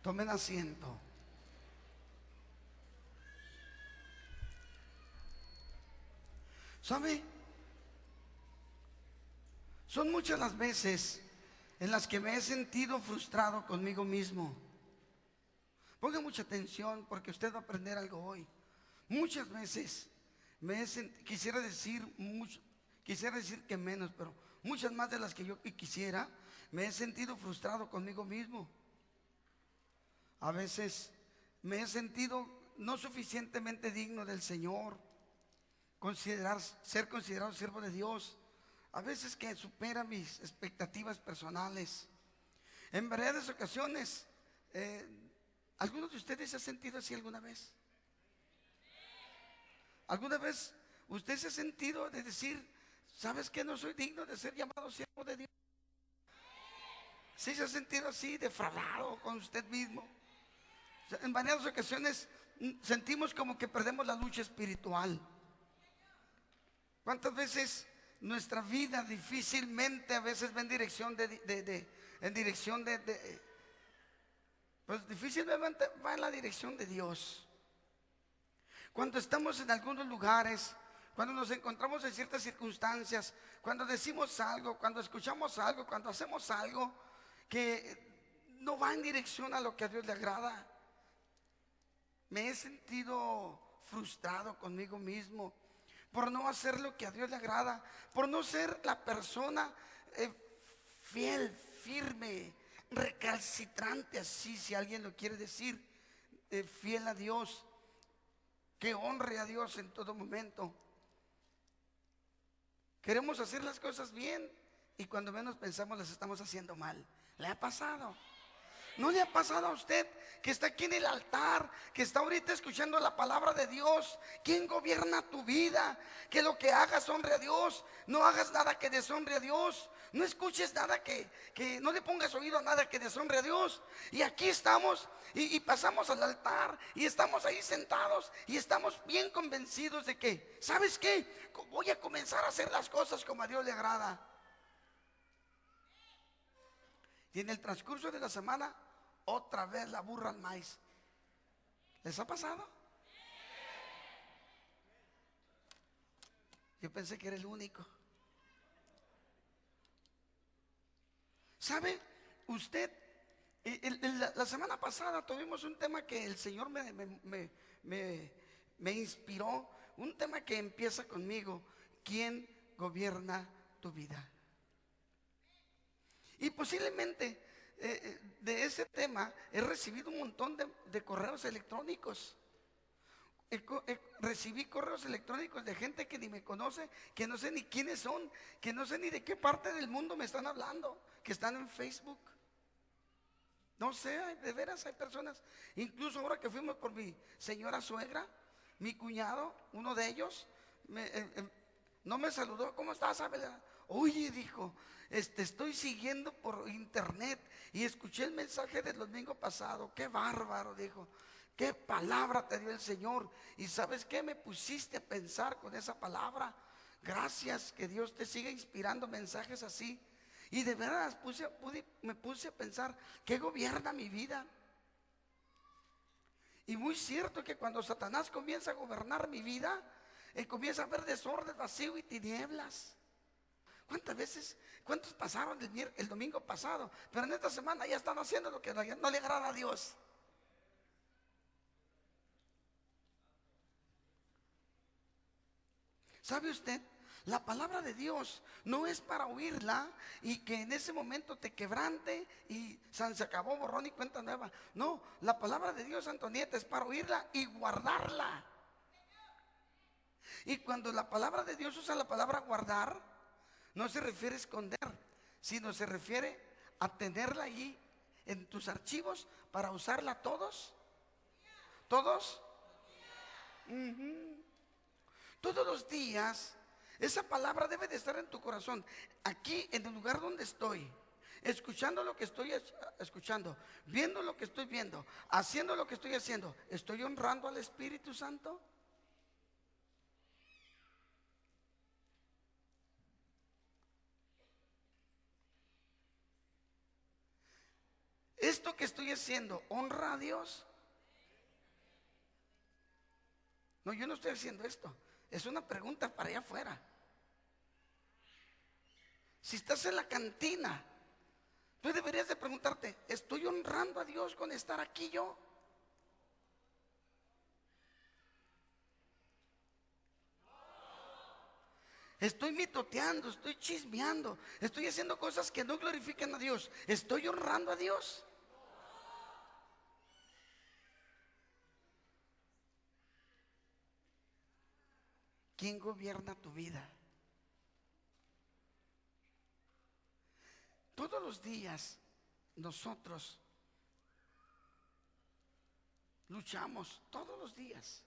Tomen asiento. ¿Sabe? Son muchas las veces en las que me he sentido frustrado conmigo mismo. Ponga mucha atención porque usted va a aprender algo hoy. Muchas veces quisiera decir que menos, pero muchas más de las que yo quisiera, me he sentido frustrado conmigo mismo. A veces me he sentido no suficientemente digno del Señor, ser considerado siervo de Dios. A veces que supera mis expectativas personales. En varias ocasiones, ¿algunos de ustedes se ha sentido así alguna vez? ¿Alguna vez usted se ha sentido de decir, sabes que no soy digno de ser llamado siervo de Dios? ¿Sí se ha sentido así, defraudado con usted mismo? En varias ocasiones sentimos como que perdemos la lucha espiritual. ¿Cuántas veces nuestra vida difícilmente a veces va en dirección pues difícilmente va en la dirección de Dios? Cuando estamos en algunos lugares, cuando nos encontramos en ciertas circunstancias, cuando decimos algo, cuando escuchamos algo, cuando hacemos algo que no va en dirección a lo que a Dios le agrada, me he sentido frustrado conmigo mismo por no hacer lo que a Dios le agrada, por no ser la persona fiel, firme, recalcitrante, así si alguien lo quiere decir, fiel a Dios, que honre a Dios en todo momento. Queremos hacer las cosas bien y cuando menos pensamos las estamos haciendo mal. ¿Le ha pasado? ¿No le ha pasado a usted que está aquí en el altar, que está ahorita escuchando la palabra de Dios? ¿Quién gobierna tu vida? Que lo que hagas honre a Dios. No hagas nada que deshonre a Dios. No escuches nada que no le pongas oído a nada que deshonre a Dios. Y aquí estamos y pasamos al altar y estamos ahí sentados y estamos bien convencidos de que, ¿sabes qué? Voy a comenzar a hacer las cosas como a Dios le agrada. Y en el transcurso de la semana, otra vez la burra al maíz. ¿Les ha pasado? Yo pensé que era el único. ¿Sabe? Usted, la semana pasada tuvimos un tema que el Señor me inspiró. Un tema que empieza conmigo. ¿Quién gobierna tu vida? Y posiblemente de ese tema he recibido un montón de correos electrónicos. Recibí correos electrónicos de gente que ni me conoce, que no sé ni quiénes son, que no sé ni de qué parte del mundo me están hablando, que están en Facebook. No sé, de veras hay personas. Incluso ahora que fuimos por mi señora suegra, mi cuñado, uno de ellos, no me saludó. ¿Cómo estás, Abel? Oye, dijo, estoy siguiendo por internet y escuché el mensaje del domingo pasado. Qué bárbaro, dijo. Qué palabra te dio el Señor. Y ¿sabes qué? Me pusiste a pensar con esa palabra. Gracias, que Dios te siga inspirando mensajes así. Y de verdad me puse a pensar, ¿qué gobierna mi vida? Y muy cierto que cuando Satanás comienza a gobernar mi vida, comienza a haber desorden, vacío y tinieblas. ¿Cuántos pasaron el domingo pasado? Pero en esta semana ya están haciendo lo que no le agrada a Dios. ¿Sabe usted? La palabra de Dios no es para oírla y que en ese momento te quebrante y se acabó, borrón y cuenta nueva. No, la palabra de Dios, Antonieta, es para oírla y guardarla. Y cuando la palabra de Dios usa la palabra guardar, no se refiere a esconder, sino se refiere a tenerla allí en tus archivos para usarla todos. ¿Todos? Todos los días. Esa palabra debe de estar en tu corazón. Aquí en el lugar donde estoy, escuchando lo que estoy escuchando, viendo lo que estoy viendo, haciendo lo que estoy haciendo, ¿estoy honrando al Espíritu Santo? ¿esto que estoy haciendo honra a Dios? No, yo no estoy haciendo esto. Es una pregunta para allá afuera. Si estás en la cantina, tú deberías de preguntarte, ¿estoy honrando a Dios con estar aquí yo? Estoy mitoteando, estoy chismeando, estoy haciendo cosas que no glorifican a Dios. ¿Estoy honrando a Dios? ¿Quién gobierna tu vida? Todos los días nosotros luchamos, todos los días.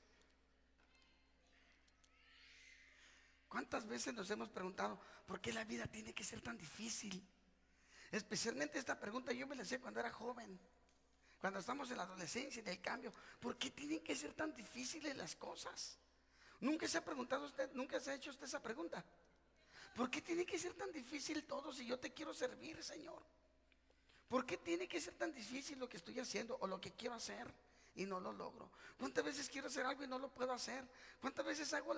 ¿Cuántas veces nos hemos preguntado por qué la vida tiene que ser tan difícil? Especialmente esta pregunta yo me la hacía cuando era joven, cuando estamos en la adolescencia, en el cambio. ¿Por qué tienen que ser tan difíciles las cosas? ¿Nunca se ha preguntado usted, nunca se ha hecho usted esa pregunta? ¿Por qué tiene que ser tan difícil todo si yo te quiero servir, Señor? ¿Por qué tiene que ser tan difícil lo que estoy haciendo o lo que quiero hacer y no lo logro? ¿Cuántas veces quiero hacer algo y no lo puedo hacer? ¿Cuántas veces hago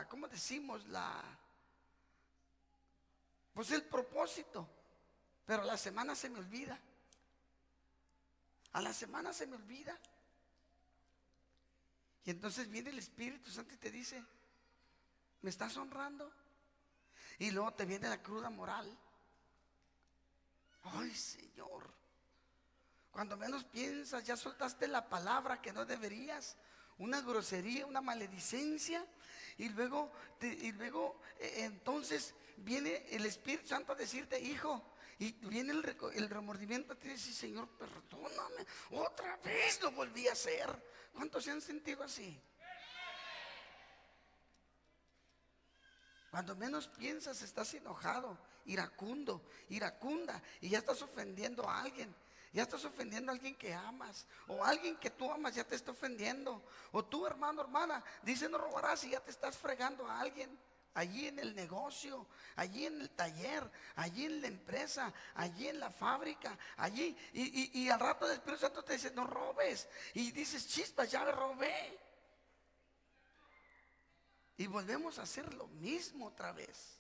¿cómo decimos? Pues el propósito, pero a la semana se me olvida. A la semana se me olvida. Y entonces viene el Espíritu Santo y te dice, ¿me estás honrando? Y luego te viene la cruda moral. Ay, Señor, cuando menos piensas, ya soltaste la palabra que no deberías, una grosería, una maledicencia, y luego entonces viene el Espíritu Santo a decirte, hijo, y viene el remordimiento, te dice, Señor, perdóname, otra vez lo volví a hacer. ¿Cuántos se han sentido así? Cuando menos piensas estás enojado, iracundo, iracunda, y ya estás ofendiendo a alguien. Ya estás ofendiendo a alguien que amas, o alguien que tú amas ya te está ofendiendo, o tú, hermano, hermana, dice no robarás y ya te estás fregando a alguien. Allí en el negocio, allí en el taller, allí en la empresa, allí en la fábrica, allí, y al rato el Espíritu Santo te dice no robes, y dices chispas, ya le robé. Y volvemos a hacer lo mismo otra vez.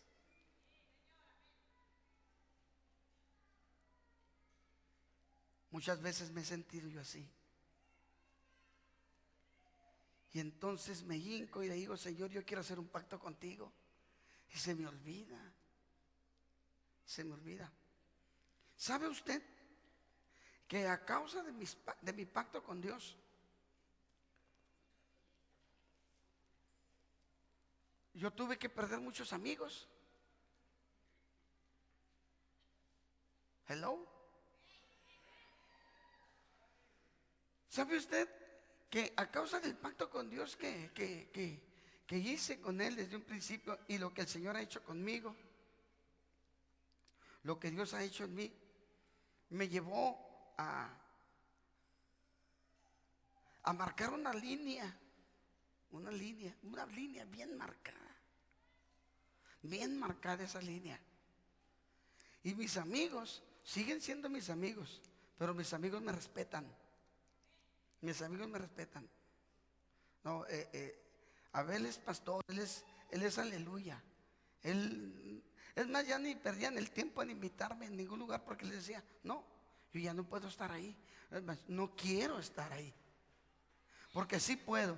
Muchas veces me he sentido yo así. Y entonces me hinco y le digo, Señor, yo quiero hacer un pacto contigo. Y se me olvida. Se me olvida. ¿Sabe usted que a causa de mi pacto con Dios, yo tuve que perder muchos amigos? Hello. ¿Sabe usted que a causa del pacto con Dios que hice con Él desde un principio y lo que el Señor ha hecho conmigo, lo que Dios ha hecho en mí, me llevó a marcar una línea bien marcada esa línea? Y mis amigos siguen siendo mis amigos, pero mis amigos me respetan. Mis amigos me respetan. No, Abel es pastor, él es aleluya. Es más, ya ni perdían el tiempo en invitarme en ningún lugar porque les decía, no, yo ya no puedo estar ahí. Es más, no quiero estar ahí. Porque sí puedo.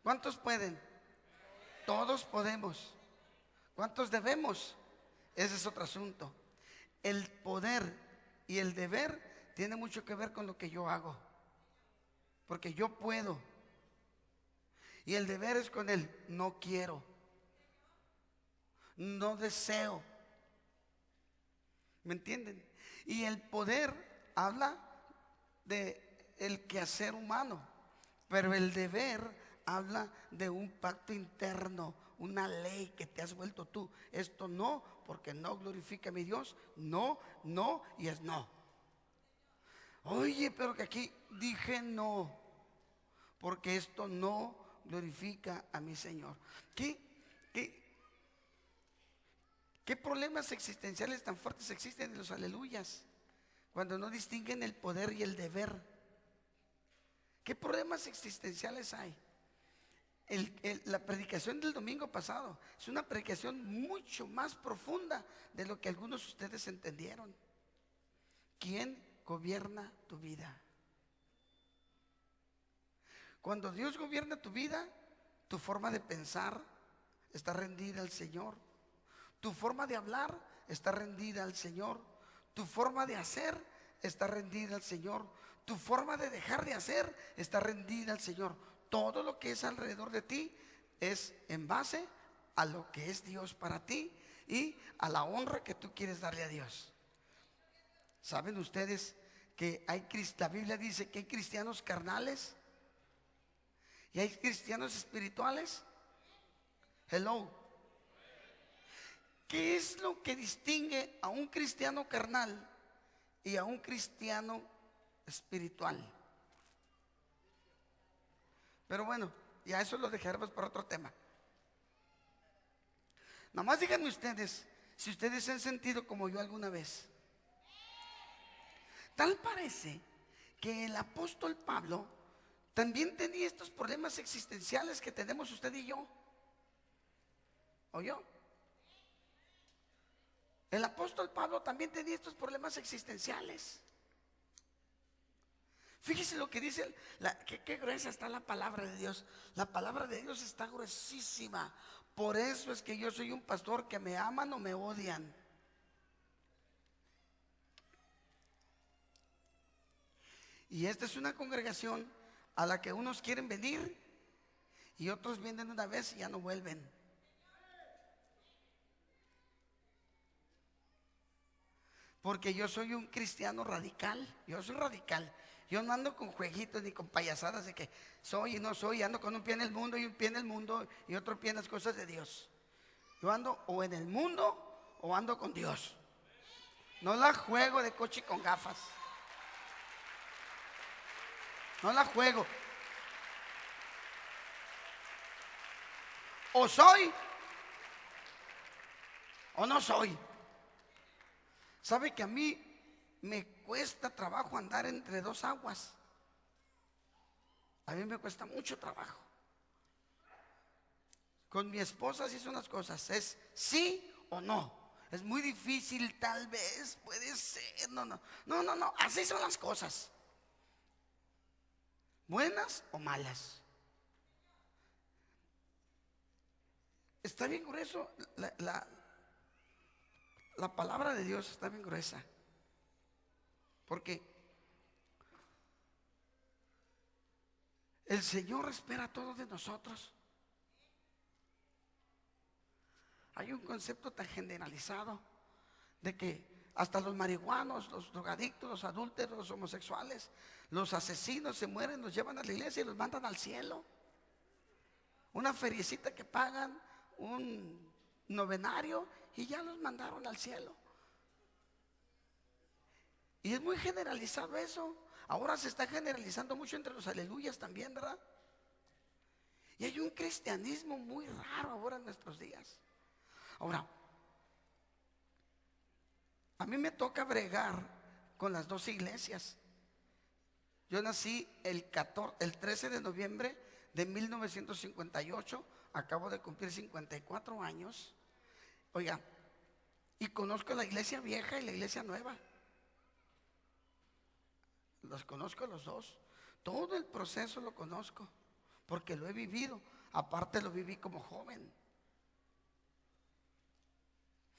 ¿Cuántos pueden? Todos podemos. ¿Cuántos debemos? Ese es otro asunto. El poder y el deber tiene mucho que ver con lo que yo hago. Porque yo puedo. Y el deber es con el no quiero. No deseo. ¿Me entienden? Y el poder habla de el quehacer humano, pero el deber habla de un pacto interno, una ley que te has vuelto tú. Esto no, porque no glorifica a mi Dios. No, no y es no. Oye, pero que aquí dije no, porque esto no glorifica a mi Señor. ¿Qué problemas existenciales tan fuertes existen en los aleluyas? cuando no distinguen el poder y el deber. ¿Qué problemas existenciales hay? La predicación del domingo pasado es una predicación mucho más profunda de lo que algunos de ustedes entendieron. ¿Quién gobierna tu vida? Cuando Dios gobierna tu vida, tu forma de pensar está rendida al Señor. Tu forma de hablar está rendida al Señor. Tu forma de hacer está rendida al Señor. Tu forma de dejar de hacer está rendida al Señor. Todo lo que es alrededor de ti es en base a lo que es Dios para ti y a la honra que tú quieres darle a Dios. ¿Saben ustedes que la Biblia dice que hay cristianos carnales y hay cristianos espirituales? Hello. ¿Qué es lo que distingue a un cristiano carnal y a un cristiano espiritual? Pero bueno, ya eso lo dejaremos para otro tema. Nomás díganme ustedes si ustedes se han sentido como yo alguna vez. Tal parece que el apóstol Pablo también tenía estos problemas existenciales que tenemos usted y yo. ¿O yo? El apóstol Pablo también tenía estos problemas existenciales. Fíjese lo que dice, qué gruesa está la palabra de Dios. La palabra de Dios está gruesísima. Por eso es que yo soy un pastor que me aman o me odian. Y esta es una congregación a la que unos quieren venir y otros vienen una vez y ya no vuelven. Porque yo soy un cristiano radical. Yo soy radical. Yo no ando con jueguitos ni con payasadas de que soy y no soy. Ando con un pie en el mundo y un pie en el mundo y otro pie en las cosas de Dios. Yo ando o en el mundo o ando con Dios. No la juego de coche con gafas. No la juego. O soy o no soy. ¿Sabe que a mí me cuesta trabajo andar entre dos aguas? A mí me cuesta mucho trabajo. Con mi esposa sí son las cosas, es sí o no. Es muy difícil, tal vez, puede ser, no, así son las cosas. Buenas o malas. Está bien grueso, la palabra de Dios está bien gruesa. Porque el Señor espera todo de nosotros. Hay un concepto tan generalizado de que hasta los marihuanos, los drogadictos, los adúlteros, los homosexuales, los asesinos se mueren, los llevan a la iglesia y los mandan al cielo. Una feriecita que pagan, un novenario y ya los mandaron al cielo. Y es muy generalizado eso. Ahora se está generalizando mucho entre los aleluyas también, ¿verdad? Y hay un cristianismo muy raro ahora en nuestros días. Ahora, a mí me toca bregar con las dos iglesias. Yo nací el 13 de noviembre de 1958. Acabo de cumplir 54 años. Oiga, y conozco la iglesia vieja y la iglesia nueva. Los conozco los dos. Todo el proceso lo conozco porque lo he vivido. Aparte lo viví como joven.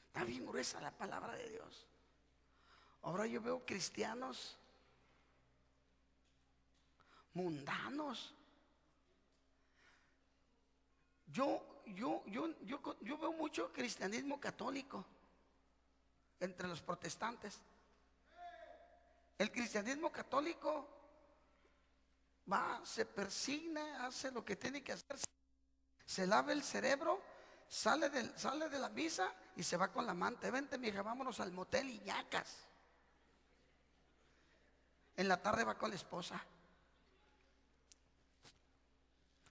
Está bien gruesa la palabra de Dios. Ahora yo veo cristianos mundanos. Yo veo mucho cristianismo católico entre los protestantes. El cristianismo católico va, se persigna, hace lo que tiene que hacer, se lava el cerebro, sale de la misa y se va con la amante. Vente, mija, vámonos al motel Iñacas. En la tarde va con la esposa.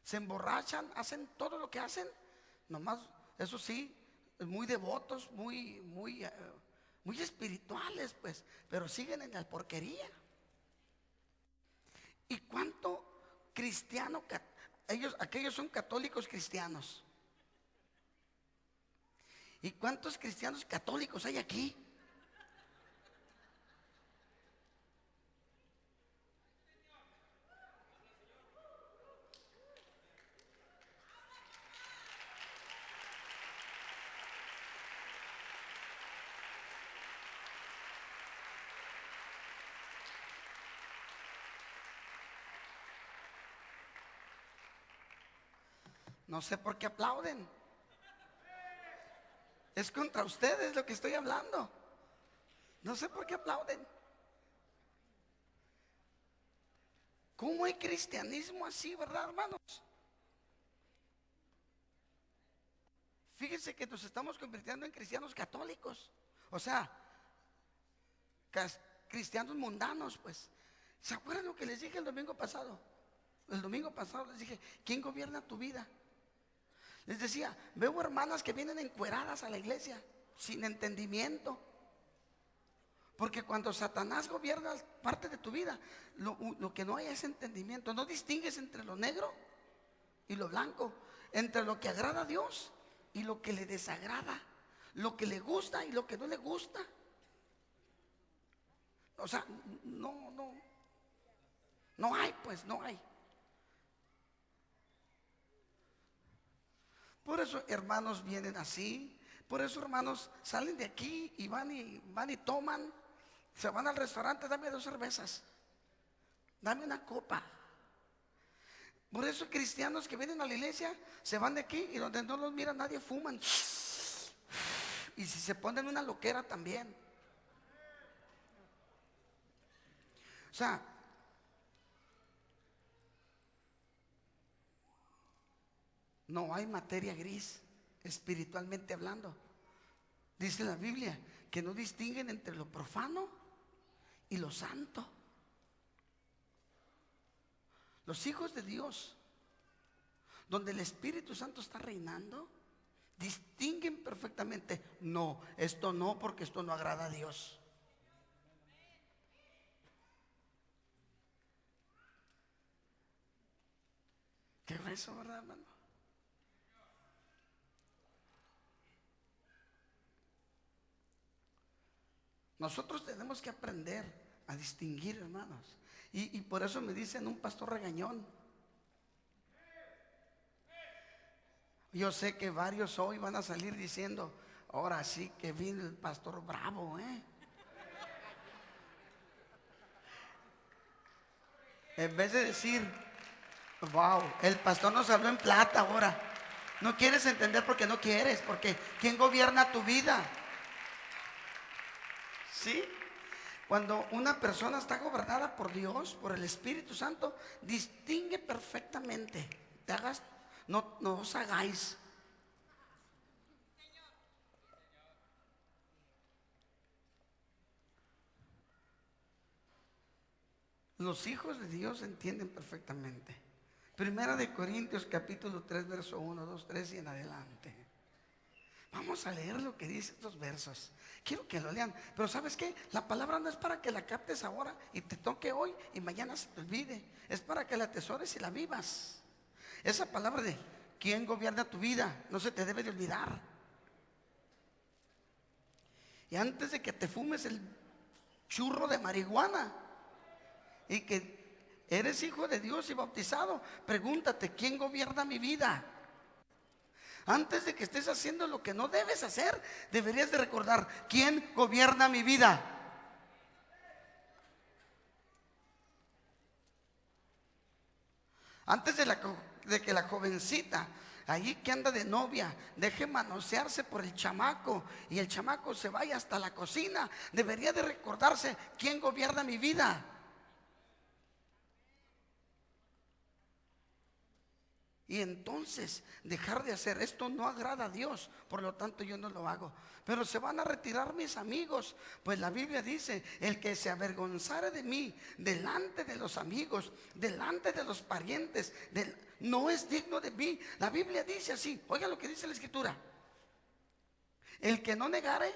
Se emborrachan, hacen todo lo que hacen. Nomás, eso sí, muy devotos, muy muy espirituales, pues, pero siguen en la porquería. ¿Y cuánto cristiano, aquellos son católicos cristianos? ¿Y cuántos cristianos católicos hay aquí? No sé por qué aplauden. Es contra ustedes lo que estoy hablando. No sé por qué aplauden. ¿Cómo hay cristianismo así, verdad, hermanos? Fíjense que nos estamos convirtiendo en cristianos católicos. O sea, cristianos mundanos, pues. ¿Se acuerdan lo que les dije el domingo pasado? El domingo pasado les dije, ¿quién gobierna tu vida? Les decía, veo hermanas que vienen encueradas a la iglesia, sin entendimiento. Porque cuando Satanás gobierna parte de tu vida, lo que no hay es entendimiento. No distingues entre lo negro y lo blanco, entre lo que agrada a Dios y lo que le desagrada, lo que le gusta y lo que no le gusta. O sea, no hay, pues no hay. Por eso hermanos vienen así. Por eso hermanos salen de aquí y van y toman. Se van al restaurante, dame 2 cervezas, dame una copa. Por eso cristianos que vienen a la iglesia se van de aquí y donde no los mira nadie fuman. Y si se ponen una loquera también. O sea, no hay materia gris, espiritualmente hablando. Dice la Biblia que no distinguen entre lo profano y lo santo. Los hijos de Dios, donde el Espíritu Santo está reinando, distinguen perfectamente. No, esto no, porque esto no agrada a Dios. Qué grueso, ¿verdad, hermano? Nosotros tenemos que aprender a distinguir, hermanos. Y por eso me dicen un pastor regañón. Yo sé que varios hoy van a salir diciendo, ahora sí que vino el pastor bravo, En vez de decir, wow, el pastor nos habló en plata ahora. No quieres entender porque no quieres, porque ¿quién gobierna tu vida? ¿Sí? Cuando una persona está gobernada por Dios, por el Espíritu Santo, distingue perfectamente. No os hagáis. Los hijos de Dios entienden perfectamente. Primera de Corintios capítulo 3, verso 1, 2, 3 y en adelante. Vamos a leer lo que dice estos versos. Quiero que lo lean. Pero ¿sabes qué? La palabra no es para que la captes ahora y te toque hoy y mañana se te olvide. Es para que la atesores y la vivas. Esa palabra de ¿quién gobierna tu vida? No se te debe de olvidar. Y antes de que te fumes el churro de marihuana y que eres hijo de Dios y bautizado, pregúntate, ¿quién gobierna mi vida? Antes de que estés haciendo lo que no debes hacer, deberías de recordar, ¿quién gobierna mi vida? Antes de que la jovencita, allí que anda de novia, deje manosearse por el chamaco y el chamaco se vaya hasta la cocina, debería de recordarse, ¿quién gobierna mi vida? Y entonces dejar de hacer esto no agrada a Dios, por lo tanto yo no lo hago. Pero se van a retirar mis amigos, pues la Biblia dice, el que se avergonzare de mí delante de los amigos, delante de los parientes, no es digno de mí. La Biblia dice así, oiga lo que dice la Escritura: el que no negare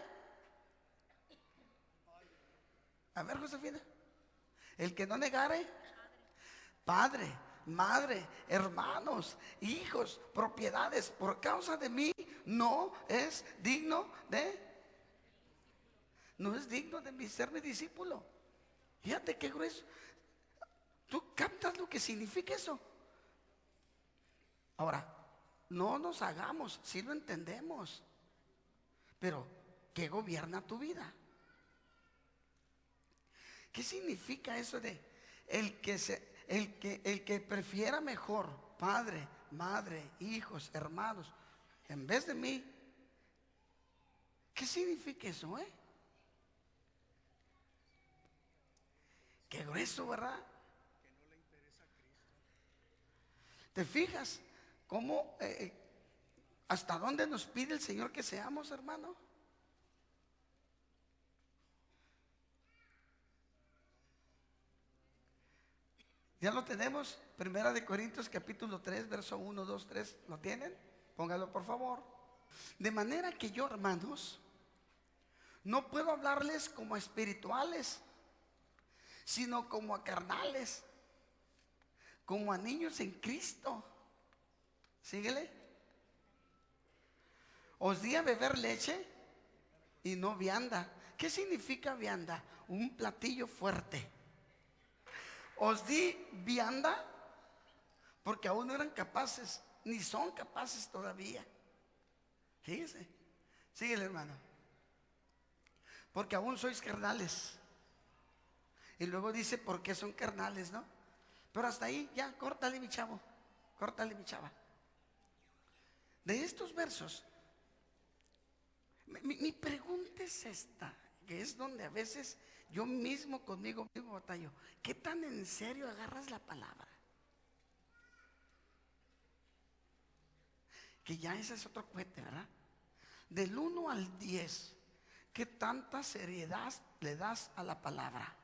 A ver, Josefina. El que no negare, padre, madre, hermanos, hijos, propiedades, por causa de mí, no es digno de ser mi discípulo. Fíjate qué grueso. ¿Tú captas lo que significa eso? Ahora, no nos hagamos, si lo entendemos, pero ¿qué gobierna tu vida? ¿Qué significa eso de el que prefiera mejor padre, madre, hijos, hermanos, en vez de mí? ¿Qué significa eso, Qué grueso, ¿verdad? ¿Te fijas cómo, hasta dónde nos pide el Señor que seamos, hermano? Ya lo tenemos, Primera de Corintios capítulo 3, verso 1, 2, 3. ¿Lo tienen? Póngalo por favor. De manera que yo, hermanos, no puedo hablarles como a espirituales, sino como a carnales, como a niños en Cristo. Síguele. Os di a beber leche y no vianda. ¿Qué significa vianda? Un platillo fuerte. Os di vianda porque aún no eran capaces, ni son capaces todavía. Fíjese. Síguele, hermano. Porque aún sois carnales. Y luego dice, ¿por qué son carnales, no? Pero hasta ahí, ya, córtale, mi chavo. Córtale, mi chava. De estos versos, mi pregunta es esta, que es donde a veces yo mismo conmigo mismo batallo. ¿Qué tan en serio agarras la palabra? Que ya ese es otro cohete, ¿verdad? Del 1 al 10, ¿qué tanta seriedad le das a la palabra?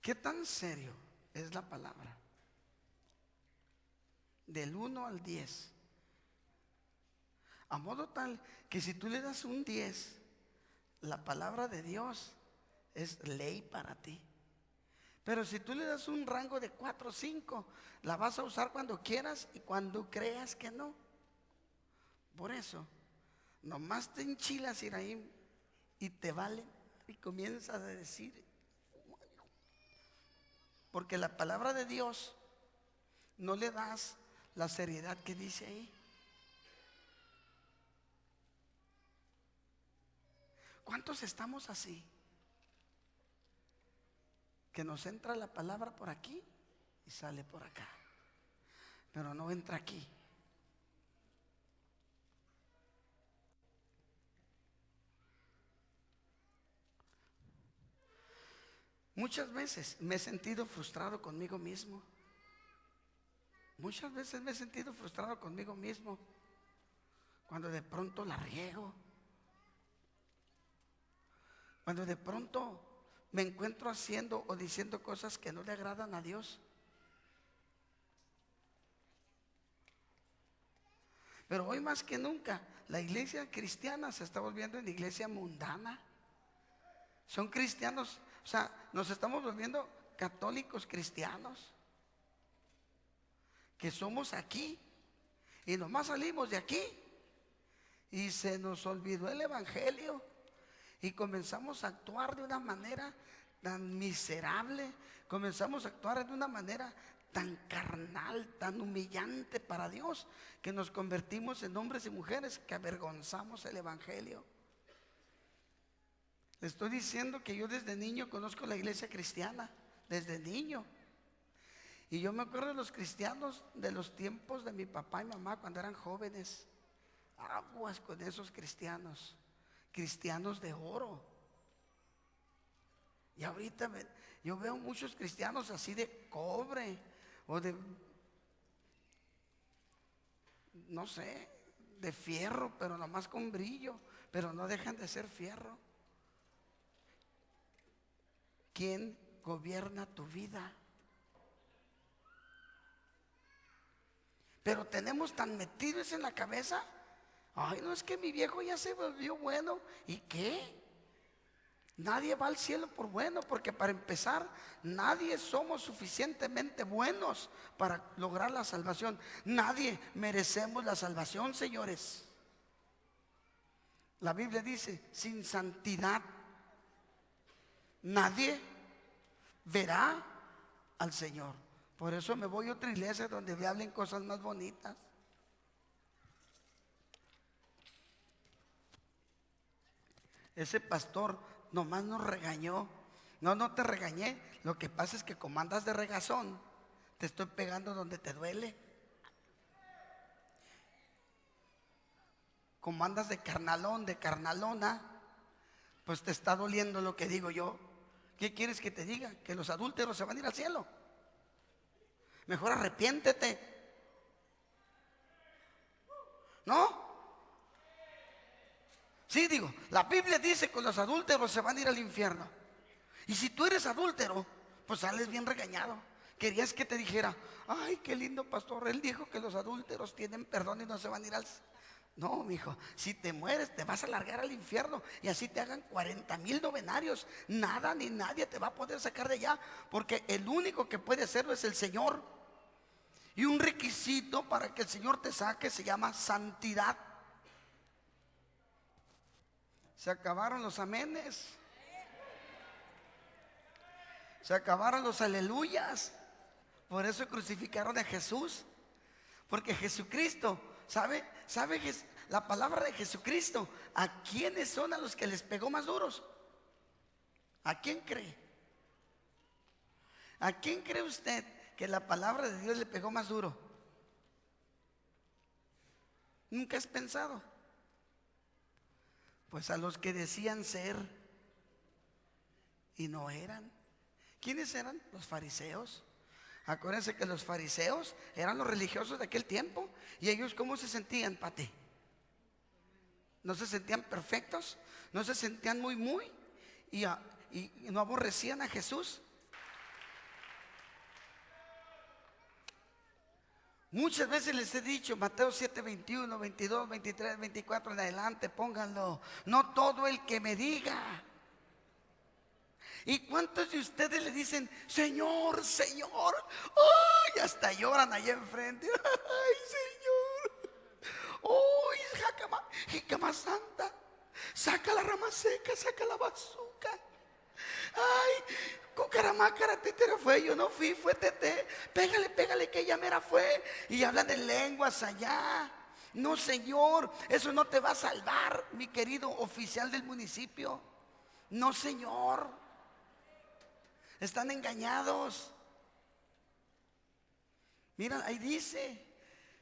¿Qué tan serio es la palabra? Del 1 al 10. A modo tal que si tú le das un 10, la palabra de Dios es ley para ti. Pero si tú le das un rango de 4 o 5, la vas a usar cuando quieras y cuando creas que no. Por eso, nomás te enchilas, Iraim, y te vale y comienzas a decir. Porque la palabra de Dios no le das la seriedad que dice ahí. ¿Cuántos estamos así? Que nos entra la palabra por aquí y sale por acá, pero no entra aquí. Muchas veces me he sentido frustrado conmigo mismo. Muchas veces me he sentido frustrado conmigo mismo cuando de pronto la riego. Cuando de pronto me encuentro haciendo o diciendo cosas que no le agradan a Dios. Pero hoy más que nunca, la iglesia cristiana se está volviendo en iglesia mundana. Son cristianos, o sea, nos estamos volviendo católicos cristianos. Que somos aquí y nomás salimos de aquí y se nos olvidó el evangelio y comenzamos a actuar de una manera tan miserable, comenzamos a actuar de una manera tan carnal, tan humillante para Dios, que nos convertimos en hombres y mujeres que avergonzamos el evangelio. Le estoy diciendo que yo desde niño conozco la iglesia cristiana, desde niño. Y yo me acuerdo de los cristianos de los tiempos de mi papá y mamá cuando eran jóvenes. Aguas con esos cristianos, cristianos de oro. Y ahorita yo veo muchos cristianos así de cobre o de, no sé, de fierro, pero nomás con brillo, pero no dejan de ser fierro. ¿Quién gobierna tu vida? Pero tenemos tan metidos en la cabeza, ay, no, es que mi viejo ya se volvió bueno. ¿Y qué? Nadie va al cielo por bueno, porque para empezar, nadie somos suficientemente buenos para lograr la salvación. Nadie merecemos la salvación, señores. La Biblia dice, sin santidad nadie verá al Señor. Por eso me voy a otra iglesia donde me hablen cosas más bonitas. Ese pastor nomás nos regañó. No, no te regañé. Lo que pasa es que como andas de regazón, te estoy pegando donde te duele. Como andas de carnalón, de carnalona, pues te está doliendo lo que digo yo. ¿Qué quieres que te diga? Que los adúlteros se van a ir al cielo. Mejor arrepiéntete. ¿No? Sí, digo, la Biblia dice que los adúlteros se van a ir al infierno. Y si tú eres adúltero, pues sales bien regañado. Querías que te dijera, ay, qué lindo pastor, él dijo que los adúlteros tienen perdón y no se van a ir al... No, mijo, si te mueres te vas a largar al infierno. Y así te hagan 40,000 novenarios, nada ni nadie te va a poder sacar de allá, porque el único que puede hacerlo es el Señor. Y un requisito para que el Señor te saque se llama santidad. Se acabaron los amenes, se acabaron los aleluyas. Por eso crucificaron a Jesús, porque Jesucristo, ¿sabe la palabra de Jesucristo? ¿A quiénes son a los que les pegó más duros? ¿A quién cree? ¿A quién cree usted que la palabra de Dios le pegó más duro? ¿Nunca has pensado? Pues a los que decían ser y no eran. ¿Quiénes eran? Los fariseos. Acuérdense que los fariseos eran los religiosos de aquel tiempo. ¿Y ellos cómo se sentían, Pati? ¿No se sentían perfectos? ¿No se sentían muy? ¿Y no aborrecían a Jesús? Muchas veces les he dicho, Mateo 7, 21, 22, 23, 24 en adelante, pónganlo. No todo el que me diga. ¿Y cuántos de ustedes le dicen, Señor, Señor? ¡Ay! Hasta lloran allá enfrente. ¡Ay, Señor! ¡Ay, jícama santa! Saca la rama seca, saca la bazooka. ¡Ay! Cucaramácara, tetera fue, yo no fui, fue tete. Pégale que ella mera fue. Y hablan de lenguas allá. No, Señor, eso no te va a salvar, mi querido oficial del municipio. No, Señor. Están engañados. Mira, ahí dice,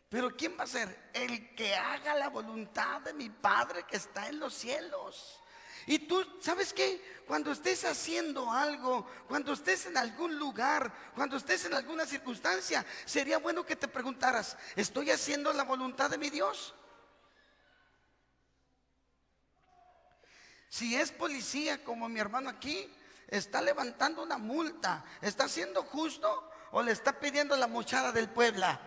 pero ¿quién va a ser? El que haga la voluntad de mi Padre que está en los cielos. Y tú, ¿sabes qué? Cuando estés haciendo algo, cuando estés en algún lugar, cuando estés en alguna circunstancia, sería bueno que te preguntaras, ¿estoy haciendo la voluntad de mi Dios? Si es policía como mi hermano aquí, está levantando una multa, ¿está siendo justo o le está pidiendo la mochada del Puebla?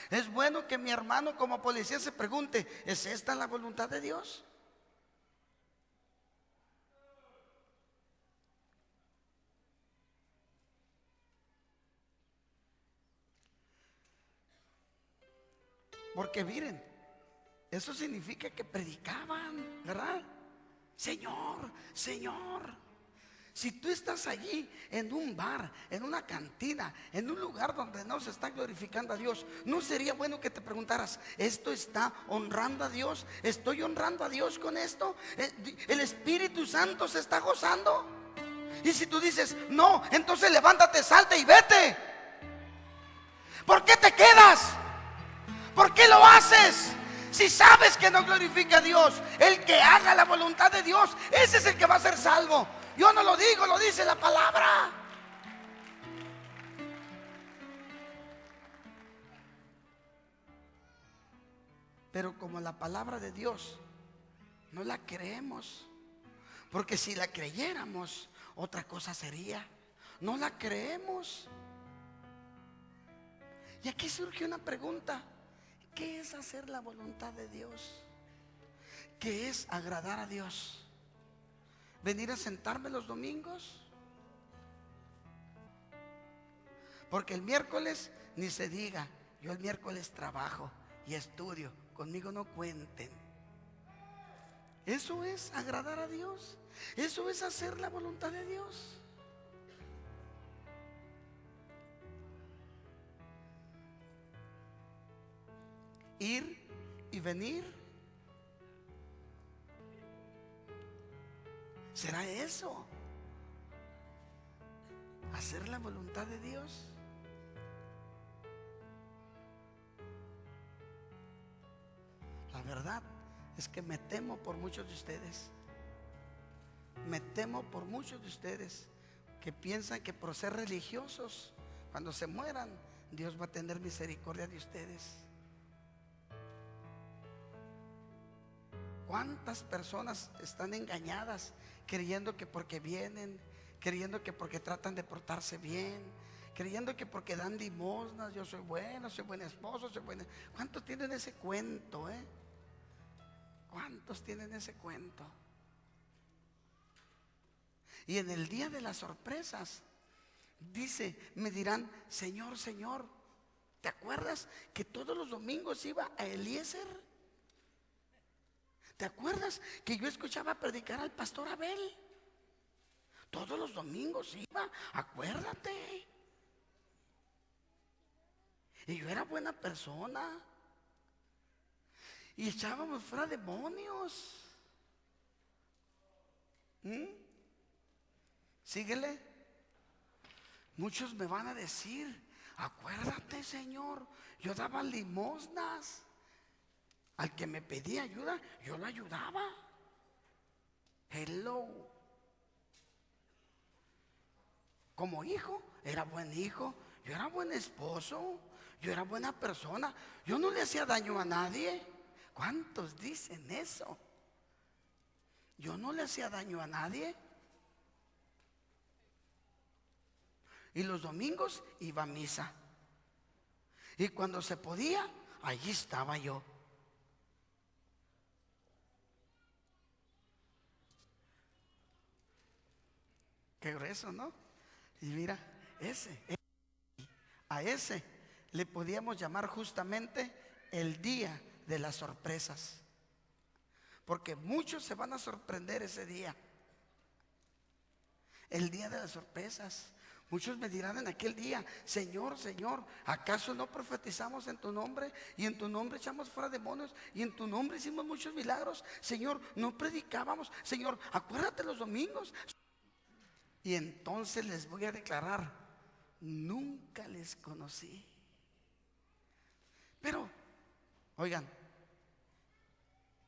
Es bueno que mi hermano como policía se pregunte, ¿es esta la voluntad de Dios? Porque miren, eso significa que predicaban, ¿verdad? Señor, Señor. Si tú estás allí en un bar, en una cantina, en un lugar donde no se está glorificando a Dios, ¿no sería bueno que te preguntaras, ¿esto está honrando a Dios? ¿Estoy honrando a Dios con esto? ¿El Espíritu Santo se está gozando? Y si tú dices, no, entonces levántate, salta y vete. ¿Por qué te quedas? ¿Por qué lo haces? Si sabes que no glorifica a Dios, el que haga la voluntad de Dios, ese es el que va a ser salvo. Yo no lo digo, lo dice la palabra. Pero como la palabra de Dios no la creemos, porque si la creyéramos, otra cosa sería. No la creemos. Y aquí surge una pregunta: ¿qué es hacer la voluntad de Dios? ¿Qué es agradar a Dios? ¿Venir a sentarme los domingos? Porque el miércoles ni se diga, yo el miércoles trabajo y estudio, conmigo no cuenten. Eso es agradar a Dios. Eso es hacer la voluntad de Dios. Ir y venir. ¿Será eso? ¿Hacer la voluntad de Dios? La verdad es que me temo por muchos de ustedes. Me temo por muchos de ustedes que piensan que por ser religiosos, cuando se mueran, Dios va a tener misericordia de ustedes. ¿Cuántas personas están engañadas creyendo que porque vienen, creyendo que porque tratan de portarse bien, creyendo que porque dan limosnas, yo soy bueno, soy buen esposo, soy buena? ¿Cuántos tienen ese cuento, ¿Cuántos tienen ese cuento? Y en el día de las sorpresas, dice, me dirán: Señor, Señor, ¿te acuerdas que todos los domingos iba a Eliezer? ¿Te acuerdas que yo escuchaba predicar al pastor Abel? Todos los domingos iba, acuérdate. Y yo era buena persona. Y echábamos fuera demonios. Síguele. Muchos me van a decir: acuérdate, Señor, yo daba limosnas. Al que me pedía ayuda, yo lo ayudaba. Hello. Como hijo, era buen hijo. Yo era buen esposo. Yo era buena persona. Yo no le hacía daño a nadie. ¿Cuántos dicen eso? Yo no le hacía daño a nadie. Y los domingos iba a misa. Y cuando se podía, allí estaba yo. Qué grueso, ¿no? Y mira, a ese le podíamos llamar justamente el día de las sorpresas. Porque muchos se van a sorprender ese día. El día de las sorpresas. Muchos me dirán en aquel día: Señor, Señor, ¿acaso no profetizamos en tu nombre? Y en tu nombre echamos fuera demonios. Y en tu nombre hicimos muchos milagros. Señor, no predicábamos. Señor, acuérdate los domingos. Y entonces les voy a declarar: nunca les conocí. Pero, oigan,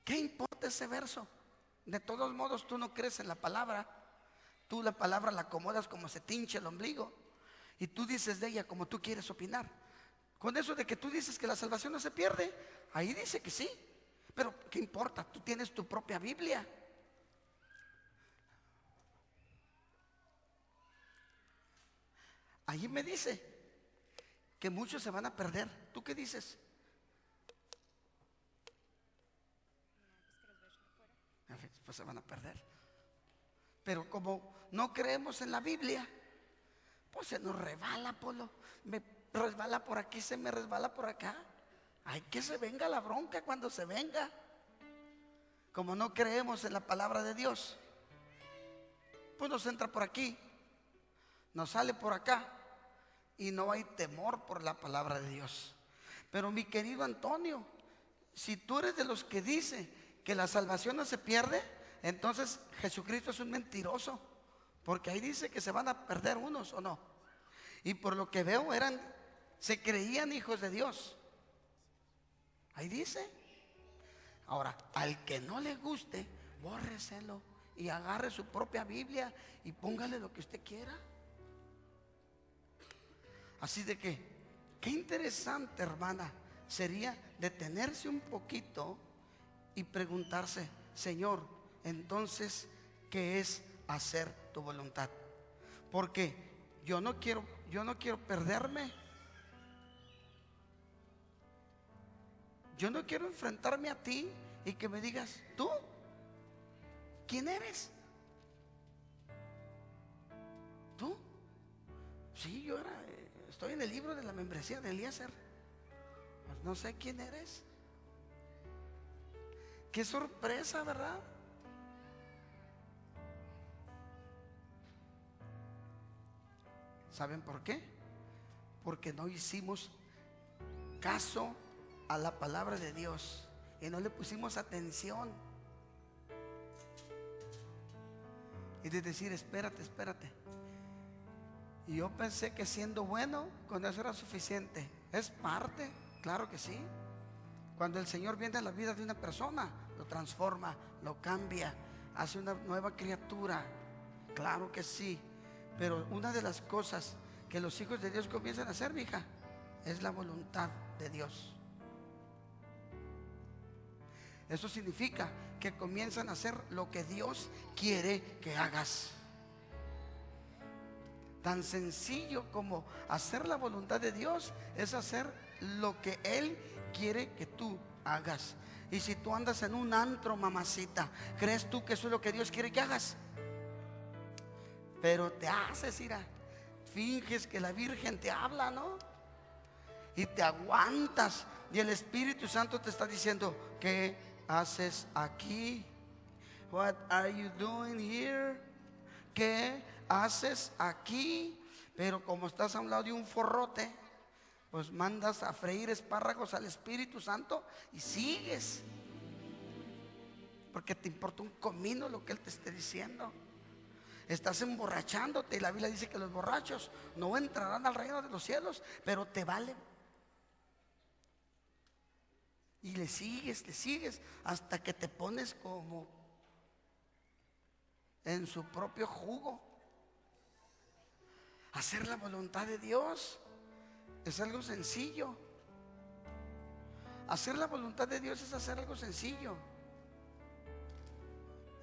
¿qué importa ese verso? De todos modos, tú no crees en la palabra. Tú la palabra la acomodas como se te hincha el ombligo. Y tú dices de ella como tú quieres opinar. Con eso de que tú dices que la salvación no se pierde, ahí dice que sí. Pero, ¿qué importa? Tú tienes tu propia Biblia. Allí me dice que muchos se van a perder. ¿Tú qué dices? Pues se van a perder. Pero como no creemos en la Biblia, pues se nos resbala, Polo. Me resbala por aquí, se me resbala por acá. Hay que se venga la bronca cuando se venga. Como no creemos en la palabra de Dios, pues nos entra por aquí, nos sale por acá. Y no hay temor por la palabra de Dios. Pero mi querido Antonio, si tú eres de los que dice que la salvación no se pierde, entonces Jesucristo es un mentiroso. Porque ahí dice que se van a perder unos, ¿o no? Y por lo que veo se creían hijos de Dios. Ahí dice. Ahora, al que no le guste, bórreselo y agarre su propia Biblia y póngale lo que usted quiera. Así de que, qué interesante, hermana, sería detenerse un poquito y preguntarse: Señor, entonces, ¿qué es hacer tu voluntad? Porque yo no quiero perderme Yo no quiero enfrentarme a ti y que me digas, ¿tú? ¿Quién eres? ¿Tú? Sí, yo estoy en el libro de la membresía de Eliezer. Pues no sé quién eres. Qué sorpresa, ¿verdad? ¿Saben por qué? Porque no hicimos caso a la palabra de Dios y no le pusimos atención. Y de decir, espérate, espérate. Y yo pensé que siendo bueno, con eso era suficiente. Es parte, claro que sí. Cuando el Señor viene a la vida de una persona, lo transforma, lo cambia, hace una nueva criatura. Claro que sí. Pero una de las cosas que los hijos de Dios comienzan a hacer, mija, es la voluntad de Dios. Eso significa que comienzan a hacer lo que Dios quiere que hagas. Tan sencillo como hacer la voluntad de Dios es hacer lo que Él quiere que tú hagas. Y si tú andas en un antro, mamacita, ¿crees tú que eso es lo que Dios quiere que hagas? Pero te haces, mira, finges que la Virgen te habla, ¿no? Y te aguantas. Y el Espíritu Santo te está diciendo, ¿qué haces aquí? What are you doing here? ¿Qué haces aquí? Pero como estás a un lado de un forrote, pues mandas a freír espárragos al Espíritu Santo y sigues, porque te importa un comino lo que Él te esté diciendo. Estás emborrachándote y la Biblia dice que los borrachos no entrarán al reino de los cielos, pero te vale. Y le sigues hasta que te pones como en su propio jugo. Hacer la voluntad de Dios es algo sencillo. Hacer la voluntad de Dios es hacer algo sencillo.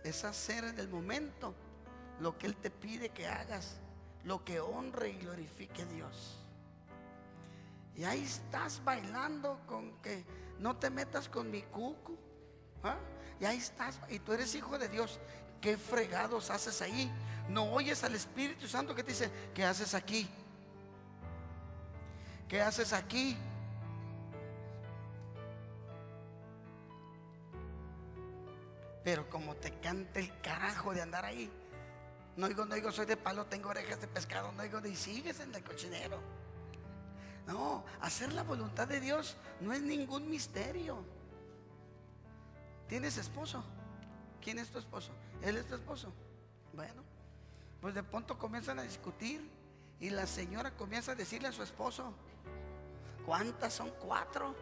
Es hacer en el momento lo que Él te pide que hagas, lo que honre y glorifique a Dios. Y ahí estás bailando con que no te metas con mi cucu, ¿ah? Y ahí estás, y tú eres hijo de Dios. ¿Qué fregados haces ahí? No oyes al Espíritu Santo que te dice, ¿qué haces aquí? ¿Qué haces aquí? Pero como te canta el carajo de andar ahí, no oigo, soy de palo, tengo orejas de pescado, no oigo, y sigues en el cochinero. No, hacer la voluntad de Dios no es ningún misterio. ¿Tienes esposo? ¿Quién es tu esposo? ¿Él es tu esposo? Bueno, pues de pronto comienzan a discutir y la señora comienza a decirle a su esposo, ¿cuántas son? 4.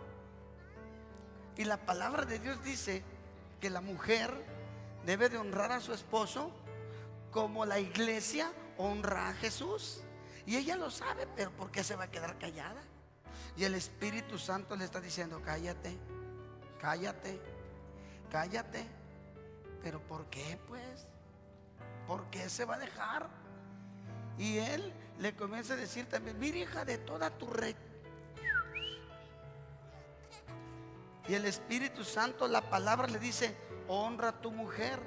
Y la palabra de Dios dice que la mujer debe de honrar a su esposo como la iglesia honra a Jesús. Y ella lo sabe, pero ¿por qué se va a quedar callada? Y el Espíritu Santo le está diciendo, cállate, cállate, cállate. ¿Pero por qué, pues? ¿Por qué se va a dejar? Y él le comienza a decir también, mira, hija, de toda tu red. Y el Espíritu Santo, la palabra le dice, honra a tu mujer,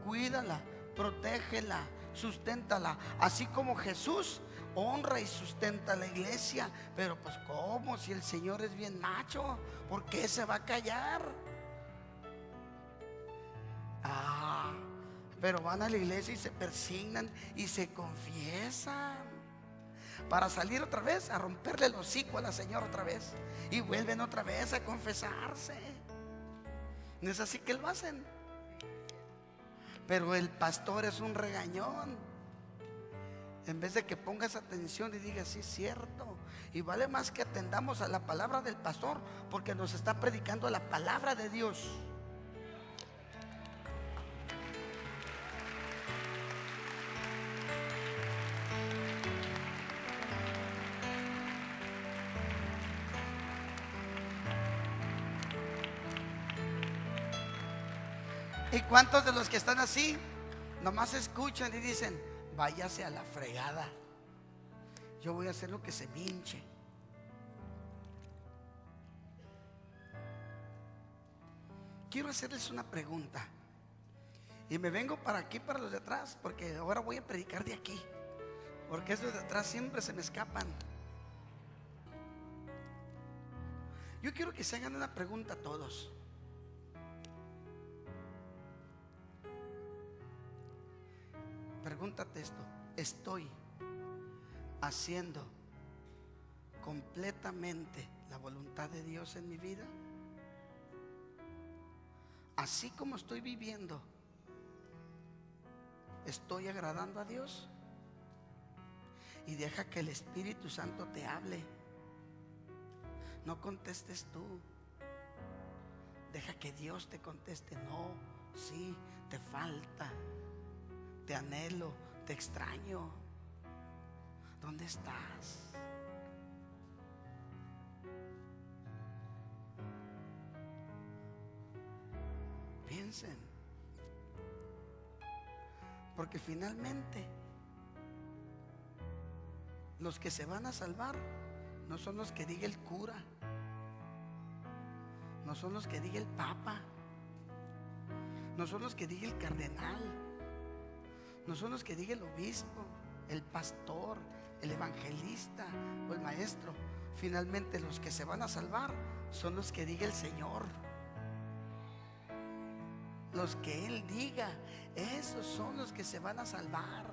cuídala, protégela, susténtala, así como Jesús honra y sustenta a la iglesia. Pero pues ¿cómo? Si el Señor es bien macho, ¿por qué se va a callar? Pero van a la iglesia y se persignan y se confiesan para salir otra vez a romperle el hocico a la señora otra vez, y vuelven otra vez a confesarse. No es así que lo hacen. Pero el pastor es un regañón. En vez de que pongas atención y digas, sí, es cierto. Y vale más que atendamos a la palabra del pastor, porque nos está predicando la palabra de Dios. ¿Y cuántos de los que están así nomás escuchan y dicen, váyase a la fregada, yo voy a hacer lo que se me hinche? quiero hacerles una pregunta. Y me vengo para aquí, para los de atrás, porque ahora voy a predicar de aquí, porque esos de atrás siempre se me escapan. Yo quiero que se hagan una pregunta a todos. Pregúntate esto: ¿estoy haciendo completamente la voluntad de Dios en mi vida? Así como estoy viviendo, ¿estoy agradando a Dios? Y deja que el Espíritu Santo te hable. No contestes tú. Deja que Dios te conteste. No, sí, te falta. Te anhelo, te extraño. ¿Dónde estás? Piensen. Porque finalmente los que se van a salvar no son los que diga el cura, no son los que diga el papa, no son los que diga el cardenal, no son los que diga el obispo, el pastor, el evangelista o el maestro. Finalmente los que se van a salvar son los que diga el Señor. Los que Él diga, esos son los que se van a salvar.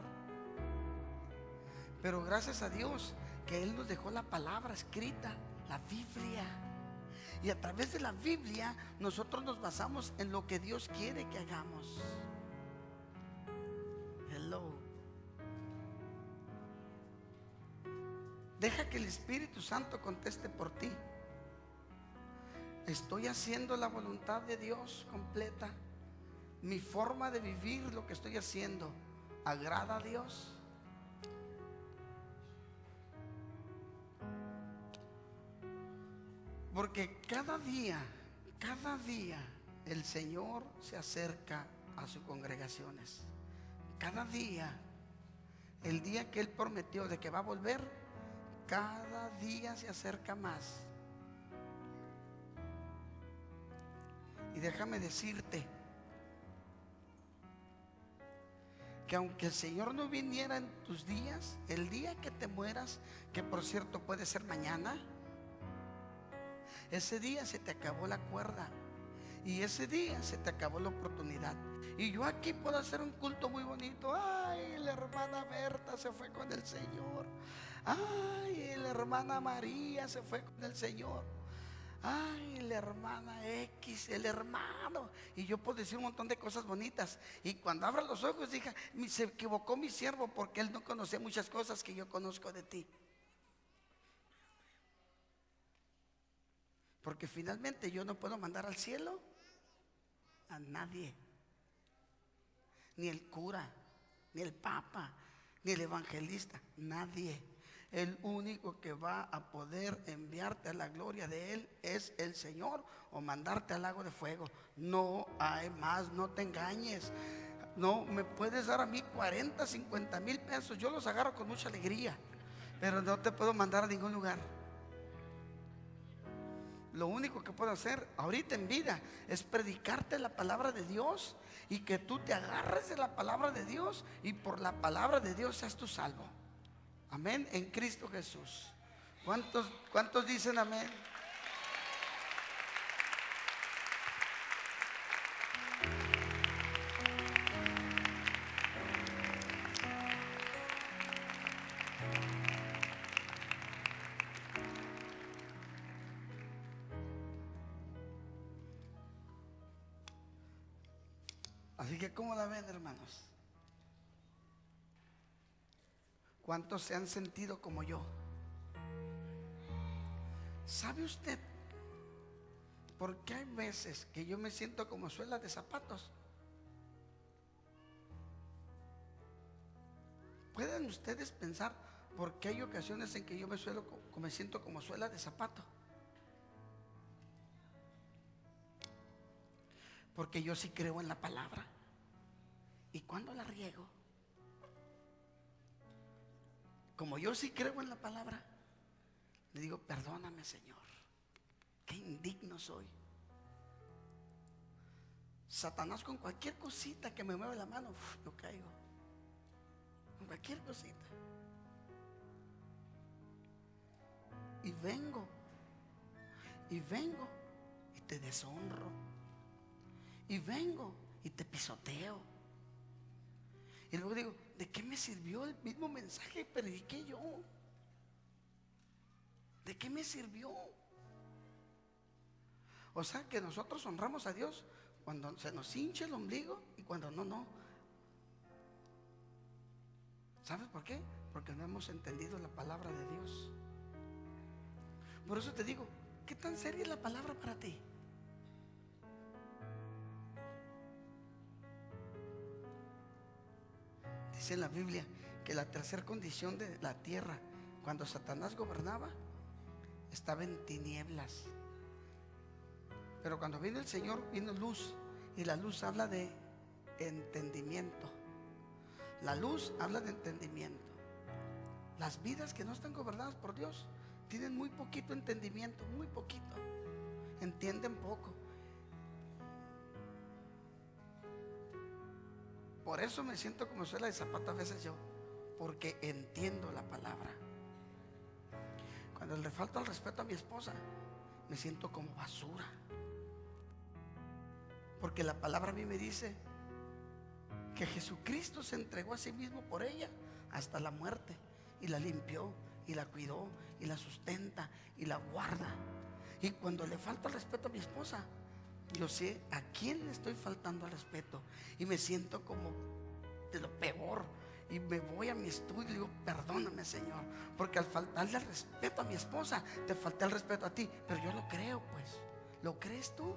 Pero gracias a Dios que Él nos dejó la palabra escrita, la Biblia. Y a través de la Biblia nosotros nos basamos en lo que Dios quiere que hagamos. Hello. Deja que el Espíritu Santo conteste por ti. ¿Estoy haciendo la voluntad de Dios completa? ¿Mi forma de vivir, lo que estoy haciendo, agrada a Dios? Porque cada día el Señor se acerca a sus congregaciones. Cada día, el día que Él prometió de que va a volver, cada día se acerca más. Y déjame decirte que aunque el Señor no viniera en tus días, el día que te mueras, que por cierto puede ser mañana, ese día se te acabó la cuerda y ese día se te acabó la oportunidad. Y yo aquí puedo hacer un culto muy bonito. Ay, la hermana Berta se fue con el Señor. Ay, la hermana María se fue con el Señor. Ay, la hermana X, el hermano. Y yo puedo decir un montón de cosas bonitas. Y cuando abra los ojos dije, se equivocó mi siervo, porque él no conocía muchas cosas que yo conozco de ti. Porque finalmente yo no puedo mandar al cielo a nadie. Ni el cura, ni el papa, ni el evangelista, nadie. El único que va a poder enviarte a la gloria de Él es el Señor, o mandarte al lago de fuego. No hay más, no te engañes. No me puedes dar a mí 40, 50 mil pesos, yo los agarro con mucha alegría, pero no te puedo mandar a ningún lugar. Lo único que puedo hacer ahorita en vida es predicarte la palabra de Dios, y que tú te agarres de la palabra de Dios y por la palabra de Dios seas tú salvo. Amén, en Cristo Jesús. ¿Cuántos dicen amén? Así que, ¿cómo la ven, hermanos? ¿Cuántos se han sentido como yo? ¿Sabe usted por qué hay veces que yo me siento como suela de zapatos? ¿Pueden ustedes pensar por qué hay ocasiones en que yo me siento como suela de zapato? Porque yo sí creo en la palabra. ¿Y cuándo la riego? Como yo sí creo en la palabra, le digo, perdóname, Señor, qué indigno soy. Satanás con cualquier cosita que me mueva la mano, yo caigo. Con cualquier cosita. Y vengo y te deshonro. Y vengo y te pisoteo. Y luego digo, ¿de qué me sirvió el mismo mensaje que prediqué yo? ¿De qué me sirvió? O sea que nosotros honramos a Dios cuando se nos hincha el ombligo y cuando no. ¿Sabes por qué? Porque no hemos entendido la palabra de Dios. Por eso te digo, ¿qué tan seria es la palabra para ti? Dice en la Biblia que la tercera condición de la tierra, cuando Satanás gobernaba, estaba en tinieblas. Pero cuando vino el Señor, vino luz. Y la luz habla de entendimiento. La luz habla de entendimiento. Las vidas que no están gobernadas por Dios tienen muy poquito entendimiento, muy poquito. Entienden poco. Por eso me siento como suela de zapato a veces yo, porque entiendo la palabra. Cuando le falta el respeto a mi esposa, me siento como basura. Porque la palabra a mí me dice que Jesucristo se entregó a sí mismo por ella hasta la muerte, y la limpió, y la cuidó, y la sustenta, y la guarda. Y cuando le falta el respeto a mi esposa, yo sé a quién le estoy faltando al respeto, y me siento como de lo peor. Y me voy a mi estudio y digo, perdóname, Señor, porque al faltarle el respeto a mi esposa, te falté el respeto a ti. Pero yo lo creo, pues. ¿Lo crees tú?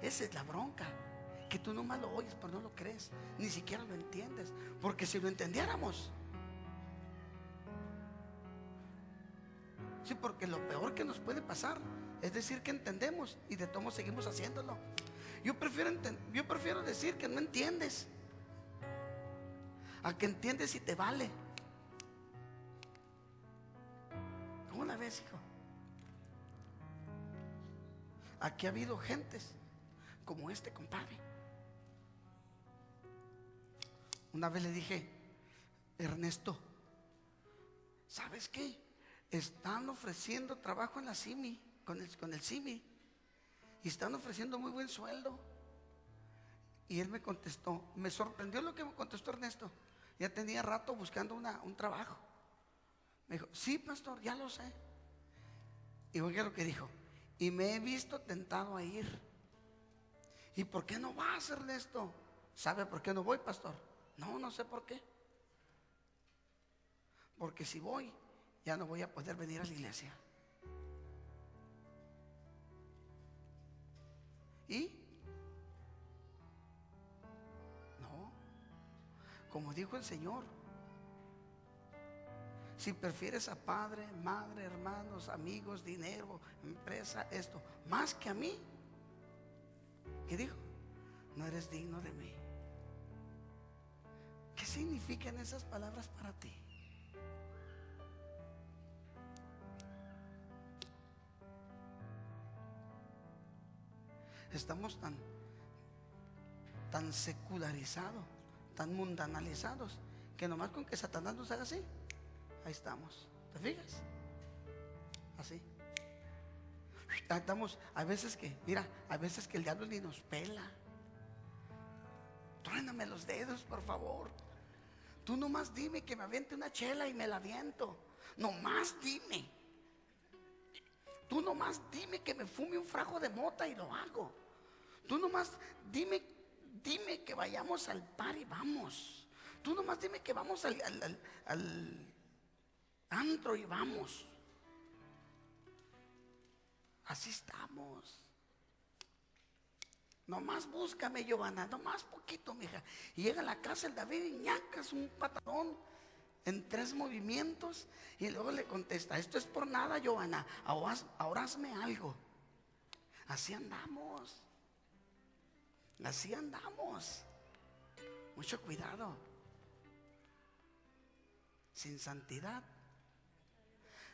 Esa es la bronca, que tú nomás lo oyes pero no lo crees, ni siquiera lo entiendes. Porque si lo entendiéramos, sí, porque lo peor que nos puede pasar es decir que entendemos y de todos seguimos haciéndolo. Yo prefiero decir que no entiendes a que entiendes y te vale. ¿Cómo la ves, hijo? Aquí ha habido gentes como este compadre. Una vez le dije, Ernesto, ¿sabes qué? Están ofreciendo trabajo en la CIMI, con el CIMI, y están ofreciendo muy buen sueldo. Y él me contestó, me sorprendió lo que me contestó Ernesto. Ya tenía rato buscando un trabajo. Me dijo, sí, pastor, ya lo sé. Y oiga lo que dijo, y me he visto tentado a ir. ¿Y por qué no vas, Ernesto? ¿Sabe por qué no voy, pastor? No sé por qué. Porque si voy, ya no voy a poder venir a la iglesia. ¿Y? No. Como dijo el Señor, si prefieres a padre, madre, hermanos, amigos, dinero, empresa, esto, más que a mí, ¿qué dijo? No eres digno de mí. ¿Qué significan esas palabras para ti? Estamos tan secularizados, tan mundanalizados, que nomás con que Satanás nos haga así, ahí estamos. ¿Te fijas? Así. Estamos, a veces que el diablo ni nos pela. Truéname los dedos, por favor. Tú nomás dime que me aviente una chela y me la aviento. Nomás dime. Tú nomás dime que me fume un frajo de mota y lo hago. Tú nomás dime que vayamos al par y vamos. Tú nomás dime que vamos al antro y vamos. Así estamos. Nomás búscame, Giovanna, nomás poquito, mija. Y llega a la casa el David y ñacas un patadón en 3 movimientos. Y luego le contesta, esto es por nada, Giovanna, ahora hazme algo. Así andamos. Así andamos. Mucho cuidado. Sin santidad.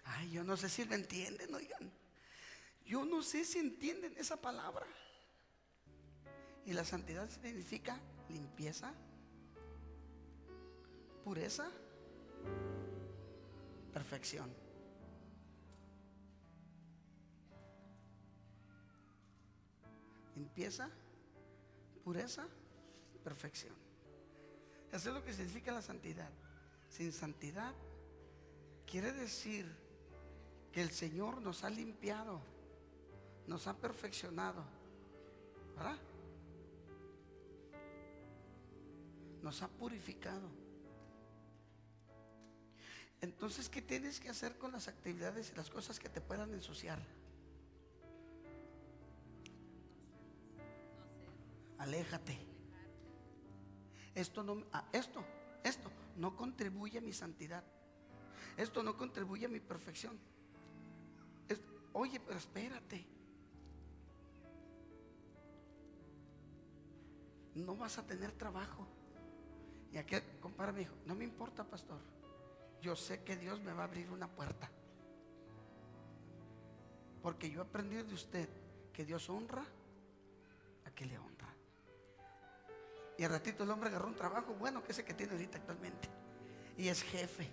Ay, yo no sé si lo entienden, oigan. Yo no sé si entienden esa palabra. Y la santidad significa limpieza, pureza, perfección. Limpieza, pureza, perfección. Eso es lo que significa la santidad. Sin santidad quiere decir que el Señor nos ha limpiado, nos ha perfeccionado, ¿verdad? Nos ha purificado. Entonces, ¿qué tienes que hacer con las actividades y las cosas que te puedan ensuciar? Aléjate. Esto no contribuye a mi santidad. Esto no contribuye a mi perfección. Oye, pero espérate. No vas a tener trabajo. Y aquel compadre me dijo: no me importa, pastor, yo sé que Dios me va a abrir una puerta, porque yo he aprendido de usted que Dios honra a que le honra. Y al ratito el hombre agarró un trabajo bueno, que ese que tiene ahorita actualmente, y es jefe.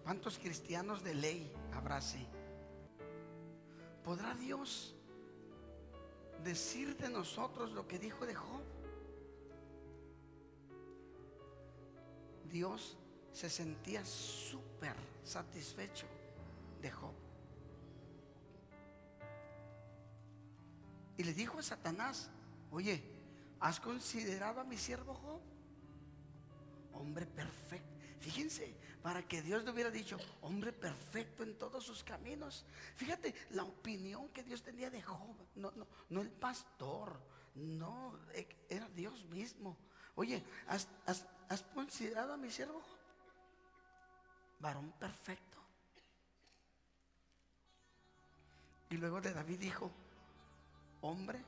¿Cuántos cristianos de ley habrá así? ¿Podrá Dios decir de nosotros lo que dijo de Job? Dios se sentía súper satisfecho de Job. Y le dijo a Satanás: oye, ¿has considerado a mi siervo Job? Hombre perfecto. Fíjense, para que Dios le hubiera dicho hombre perfecto en todos sus caminos. Fíjate la opinión que Dios tenía de Job. No el pastor, no, era Dios mismo. Oye, ¿has considerado a mi siervo Job? Varón perfecto. Y luego de David dijo: hombre,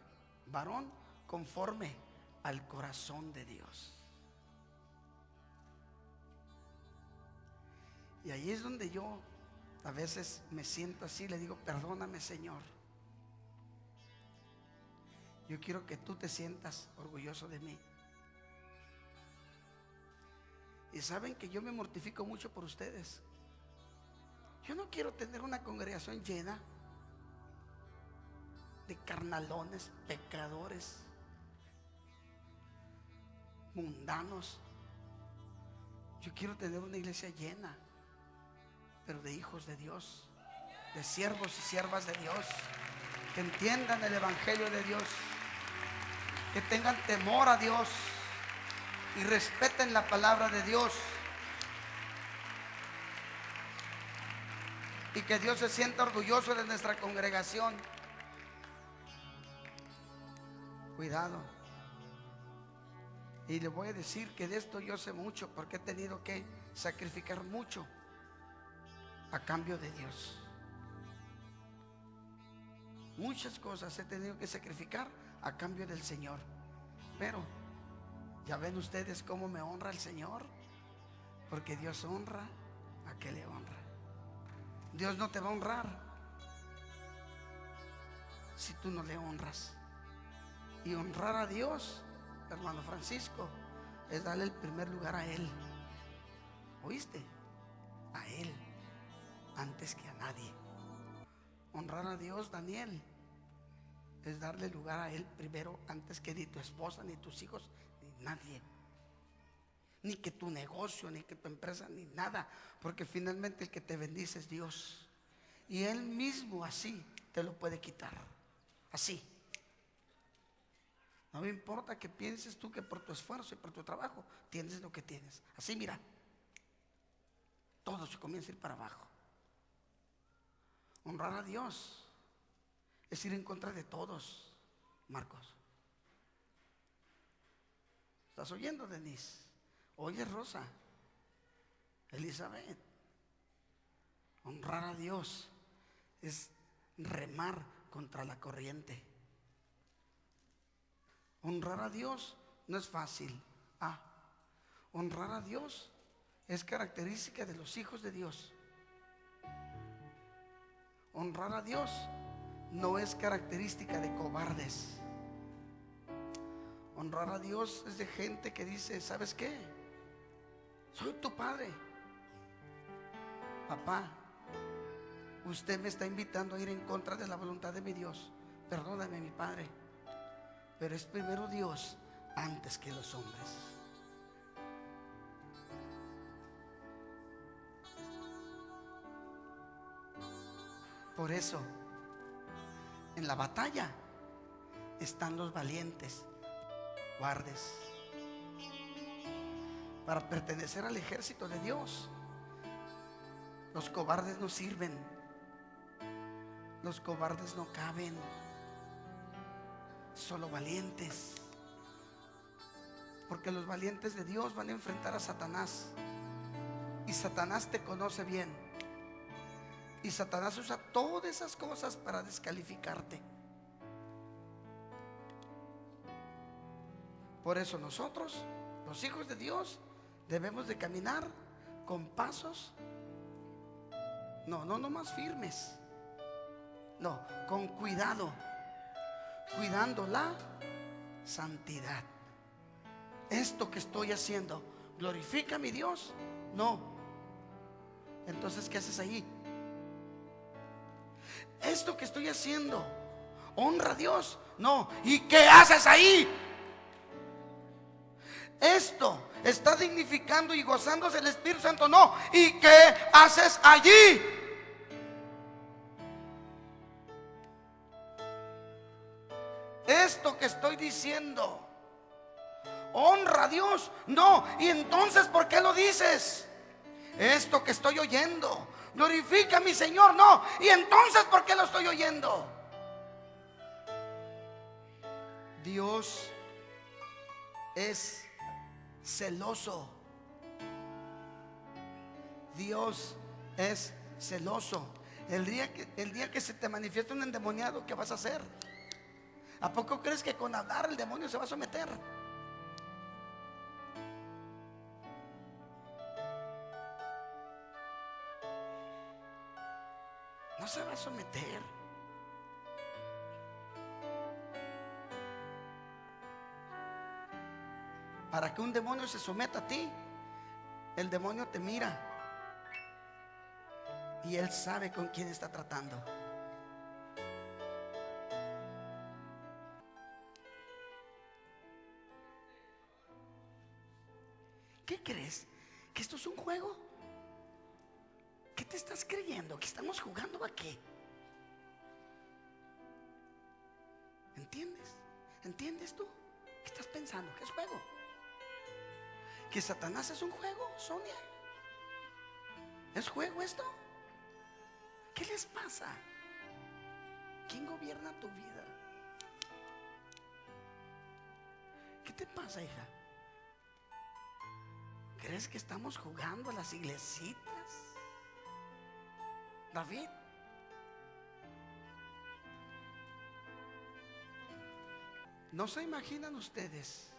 varón conforme al corazón de Dios. Y ahí es donde yo a veces me siento así, le digo: perdóname, Señor, yo quiero que tú te sientas orgulloso de mí. Y saben que yo me mortifico mucho por ustedes. Yo no quiero tener una congregación llena de carnalones, pecadores, mundanos. Yo quiero tener una iglesia llena, pero de hijos de Dios, de siervos y siervas de Dios, que entiendan el evangelio de Dios, que tengan temor a Dios y respeten la palabra de Dios, y que Dios se sienta orgulloso de nuestra congregación. Cuidado. Y le voy a decir que de esto yo sé mucho, porque he tenido que sacrificar mucho a cambio de Dios. Muchas cosas he tenido que sacrificar a cambio del Señor. Pero ya ven ustedes cómo me honra el Señor, porque Dios honra a que le honra. Dios no te va a honrar si tú no le honras. Y honrar a Dios, hermano Francisco, es darle el primer lugar a Él. ¿Oíste? A Él, antes que a nadie. Honrar a Dios, Daniel, es darle lugar a Él primero, antes que ni tu esposa, ni tus hijos, ni nadie, ni que tu negocio, ni que tu empresa, ni nada. Porque finalmente el que te bendice es Dios, y Él mismo así te lo puede quitar. Así. No me importa que pienses tú que por tu esfuerzo y por tu trabajo tienes lo que tienes. Así, mira, todo se comienza a ir para abajo. Honrar a Dios es ir en contra de todos. Marcos, ¿estás oyendo, Denise? Oye, Rosa, Elizabeth. Honrar a Dios es remar contra la corriente. Honrar a Dios no es fácil. Honrar a Dios es característica de los hijos de Dios. Honrar a Dios no es característica de cobardes. Honrar a Dios es de gente que dice: ¿sabes qué? Soy tu padre. Papá, usted me está invitando a ir en contra de la voluntad de mi Dios. Perdóname, mi padre, pero es primero Dios antes que los hombres. Por eso, en la batalla están los valientes, cobardes. Para pertenecer al ejército de Dios, los cobardes no sirven. Los cobardes no caben. Solo valientes. Porque los valientes de Dios van a enfrentar a Satanás. Y Satanás te conoce bien. Y Satanás usa todas esas cosas para descalificarte. Por eso nosotros, los hijos de Dios, debemos de caminar con pasos, no más firmes, no, con cuidado, cuidando la santidad. Esto que estoy haciendo, ¿glorifica a mi Dios? No. Entonces, ¿qué haces ahí? Esto que estoy haciendo, ¿honra a Dios? No. ¿Y qué haces ahí? Esto está dignificando y gozándose el Espíritu Santo. No. ¿Y qué haces allí? Esto que estoy diciendo, ¿honra a Dios? No. ¿Y entonces por qué lo dices? Esto que estoy oyendo, ¿glorifica a mi Señor? No. ¿Y entonces por qué lo estoy oyendo? Dios es celoso. Dios es celoso. El día que se te manifiesta un endemoniado, ¿qué vas a hacer? ¿A poco crees que con hablar el demonio se va a someter? No se va a someter. Para que un demonio se someta a ti, el demonio te mira y él sabe con quién está tratando. ¿Qué crees? ¿Que esto es un juego? ¿Qué te estás creyendo? ¿Que estamos jugando a qué? ¿Entiendes? ¿Entiendes tú? ¿Qué estás pensando? ¿Qué es juego? ¿Que Satanás es un juego, Sonia? ¿Es juego esto? ¿Qué les pasa? ¿Quién gobierna tu vida? ¿Qué te pasa, hija? ¿Crees que estamos jugando a las iglesitas? David, ¿no se imaginan ustedes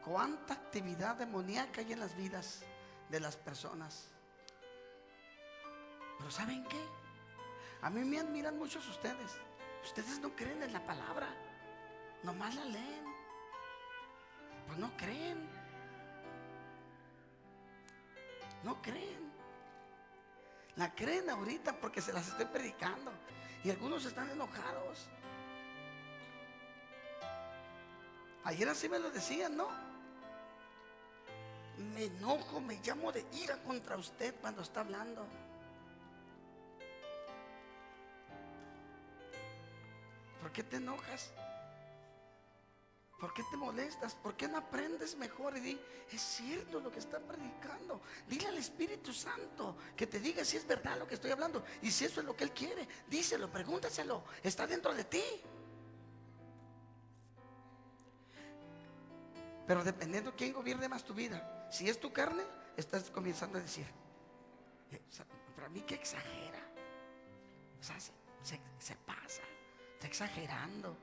cuánta actividad demoníaca hay en las vidas de las personas? Pero ¿saben qué? A mí me admiran muchos ustedes. Ustedes no creen en la palabra, nomás la leen. Pues no creen. No creen. La creen ahorita porque se las estoy predicando. Y algunos están enojados. Ayer así me lo decían, ¿no? Me enojo, me llamo de ira contra usted cuando está hablando. ¿Por qué te enojas? ¿Por qué te molestas? ¿Por qué no aprendes mejor y di, es cierto lo que está predicando? Dile al Espíritu Santo que te diga si es verdad lo que estoy hablando. Y si eso es lo que Él quiere, díselo, pregúntaselo. Está dentro de ti. Pero dependiendo quién gobierne más tu vida, si es tu carne, estás comenzando a decir, para mí que exagera, o sea, se pasa, está exagerando.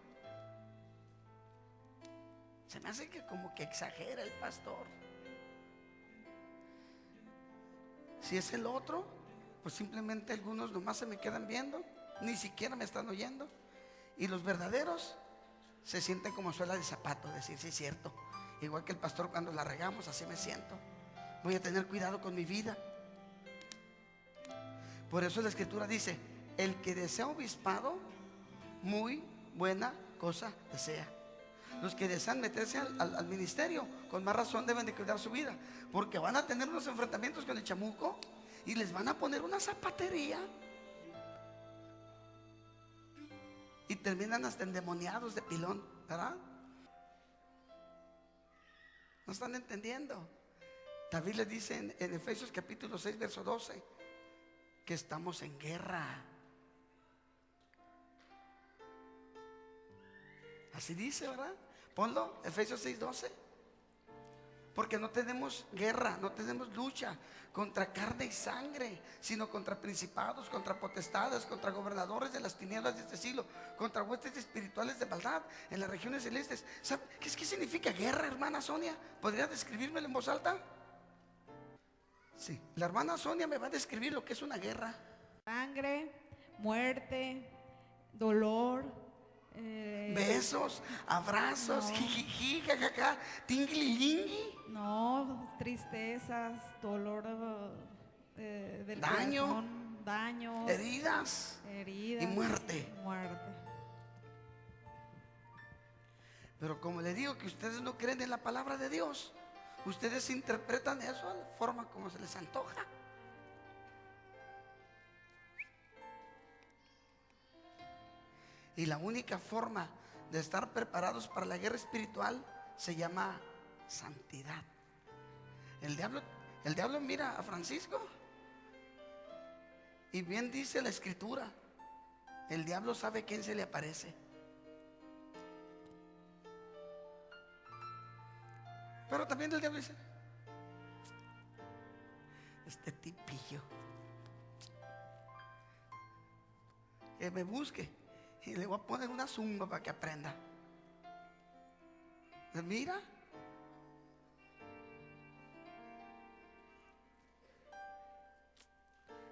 Se me hace que como que exagera el pastor. Si es el otro, pues simplemente algunos nomás se me quedan viendo, ni siquiera me están oyendo. Y los verdaderos se sienten como suela de zapato, decir, sí es cierto, igual que el pastor cuando la regamos, así me siento. Voy a tener cuidado con mi vida. Por eso la escritura dice, el que desea obispado, muy buena cosa desea. Los que desean meterse al ministerio, con más razón deben de cuidar su vida, porque van a tener unos enfrentamientos con el chamuco y les van a poner una zapatería y terminan hasta endemoniados de pilón, ¿verdad? No están entendiendo. David les dice en Efesios capítulo 6 verso 12 que estamos en guerra. Así dice, ¿verdad? Ponlo, Efesios 6:12. Porque no tenemos guerra, no tenemos lucha contra carne y sangre, sino contra principados, contra potestades, contra gobernadores de las tinieblas de este siglo, contra huestes espirituales de maldad en las regiones celestes. ¿Sabe qué significa guerra, hermana Sonia? ¿Podría describírmelo en voz alta? Sí, la hermana Sonia me va a describir lo que es una guerra. Sangre, muerte, dolor. Besos, abrazos, no. jijiji, jajaja, tinglilingui. No, tristezas, dolor del Daño, corazón, daños, heridas y muerte. Pero como le digo que ustedes no creen en la palabra de Dios, ustedes interpretan eso a la forma como se les antoja. Y la única forma de estar preparados para la guerra espiritual se llama santidad. El diablo mira a Francisco y bien dice la escritura, el diablo sabe quién se le aparece. Pero también el diablo dice, este tipillo que me busque y le voy a poner una zumba para que aprenda. Mira,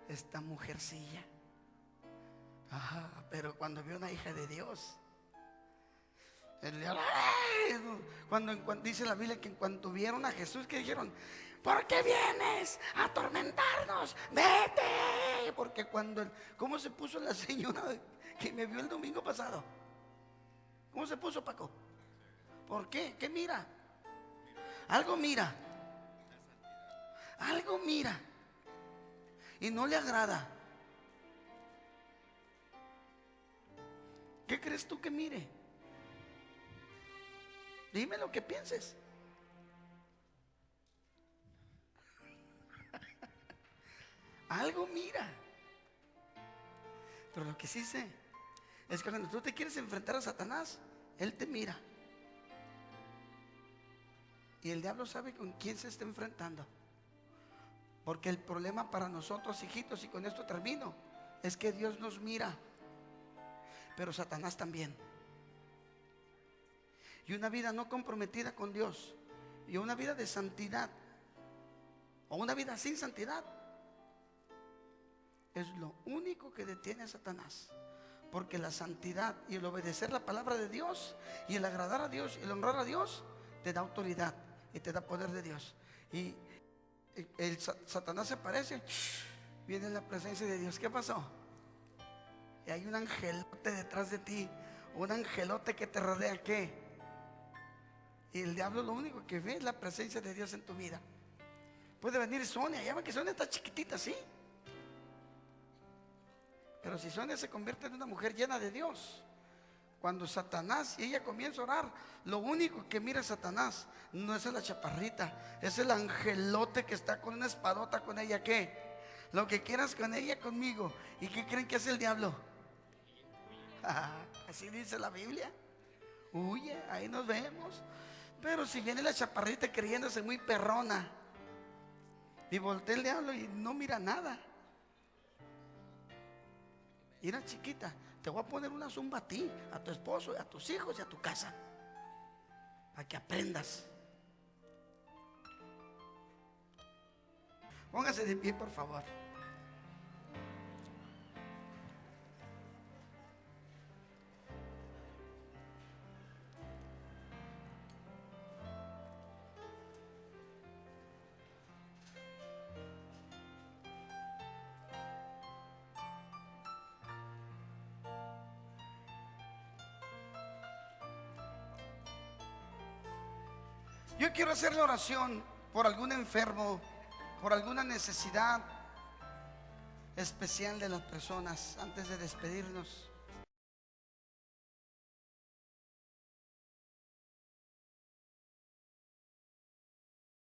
esta mujercilla. Ajá, pero cuando vio una hija de Dios, el diablo, cuando dice la Biblia que en cuanto vieron a Jesús, que dijeron, ¿por qué vienes a atormentarnos? Vete. Porque ¿cómo se puso la señora que me vio el domingo pasado? ¿Cómo se puso, Paco? ¿Por qué? ¿Qué mira? Algo mira. Algo mira. Y no le agrada. ¿Qué crees tú que mire? Dime lo que pienses. Algo mira. Pero lo que sí sé es que cuando tú te quieres enfrentar a Satanás, él te mira. Y el diablo sabe con quién se está enfrentando. Porque el problema para nosotros, hijitos, y con esto termino, es que Dios nos mira, pero Satanás también. Y una vida no comprometida con Dios, y una vida de santidad, o una vida sin santidad, es lo único que detiene a Satanás. Porque la santidad y el obedecer la palabra de Dios, y el agradar a Dios, y el honrar a Dios, te da autoridad y te da poder de Dios. Y Satanás se aparece, viene en la presencia de Dios. ¿Qué pasó? Y hay un angelote detrás de ti, un angelote que te rodea. ¿Qué? Y el diablo lo único que ve es la presencia de Dios en tu vida. Puede venir Sonia, ya ven que Sonia está chiquitita, ¿sí? Pero si Sonia se convierte en una mujer llena de Dios, cuando Satanás y ella comienza a orar, lo único que mira Satanás no es la chaparrita, es el angelote que está con una espadota con ella. ¿Qué? Lo que quieras con ella, conmigo. ¿Y qué creen que hace el diablo? Así dice la Biblia. Huye, ahí nos vemos. Pero si viene la chaparrita creyéndose muy perrona, Y voltea el diablo y no mira nada. Mira, chiquita, te voy a poner una zumba a ti, a tu esposo, a tus hijos y a tu casa, para que aprendas. Póngase de pie, por favor. Yo quiero hacer la oración por algún enfermo, por alguna necesidad especial de las personas antes de despedirnos.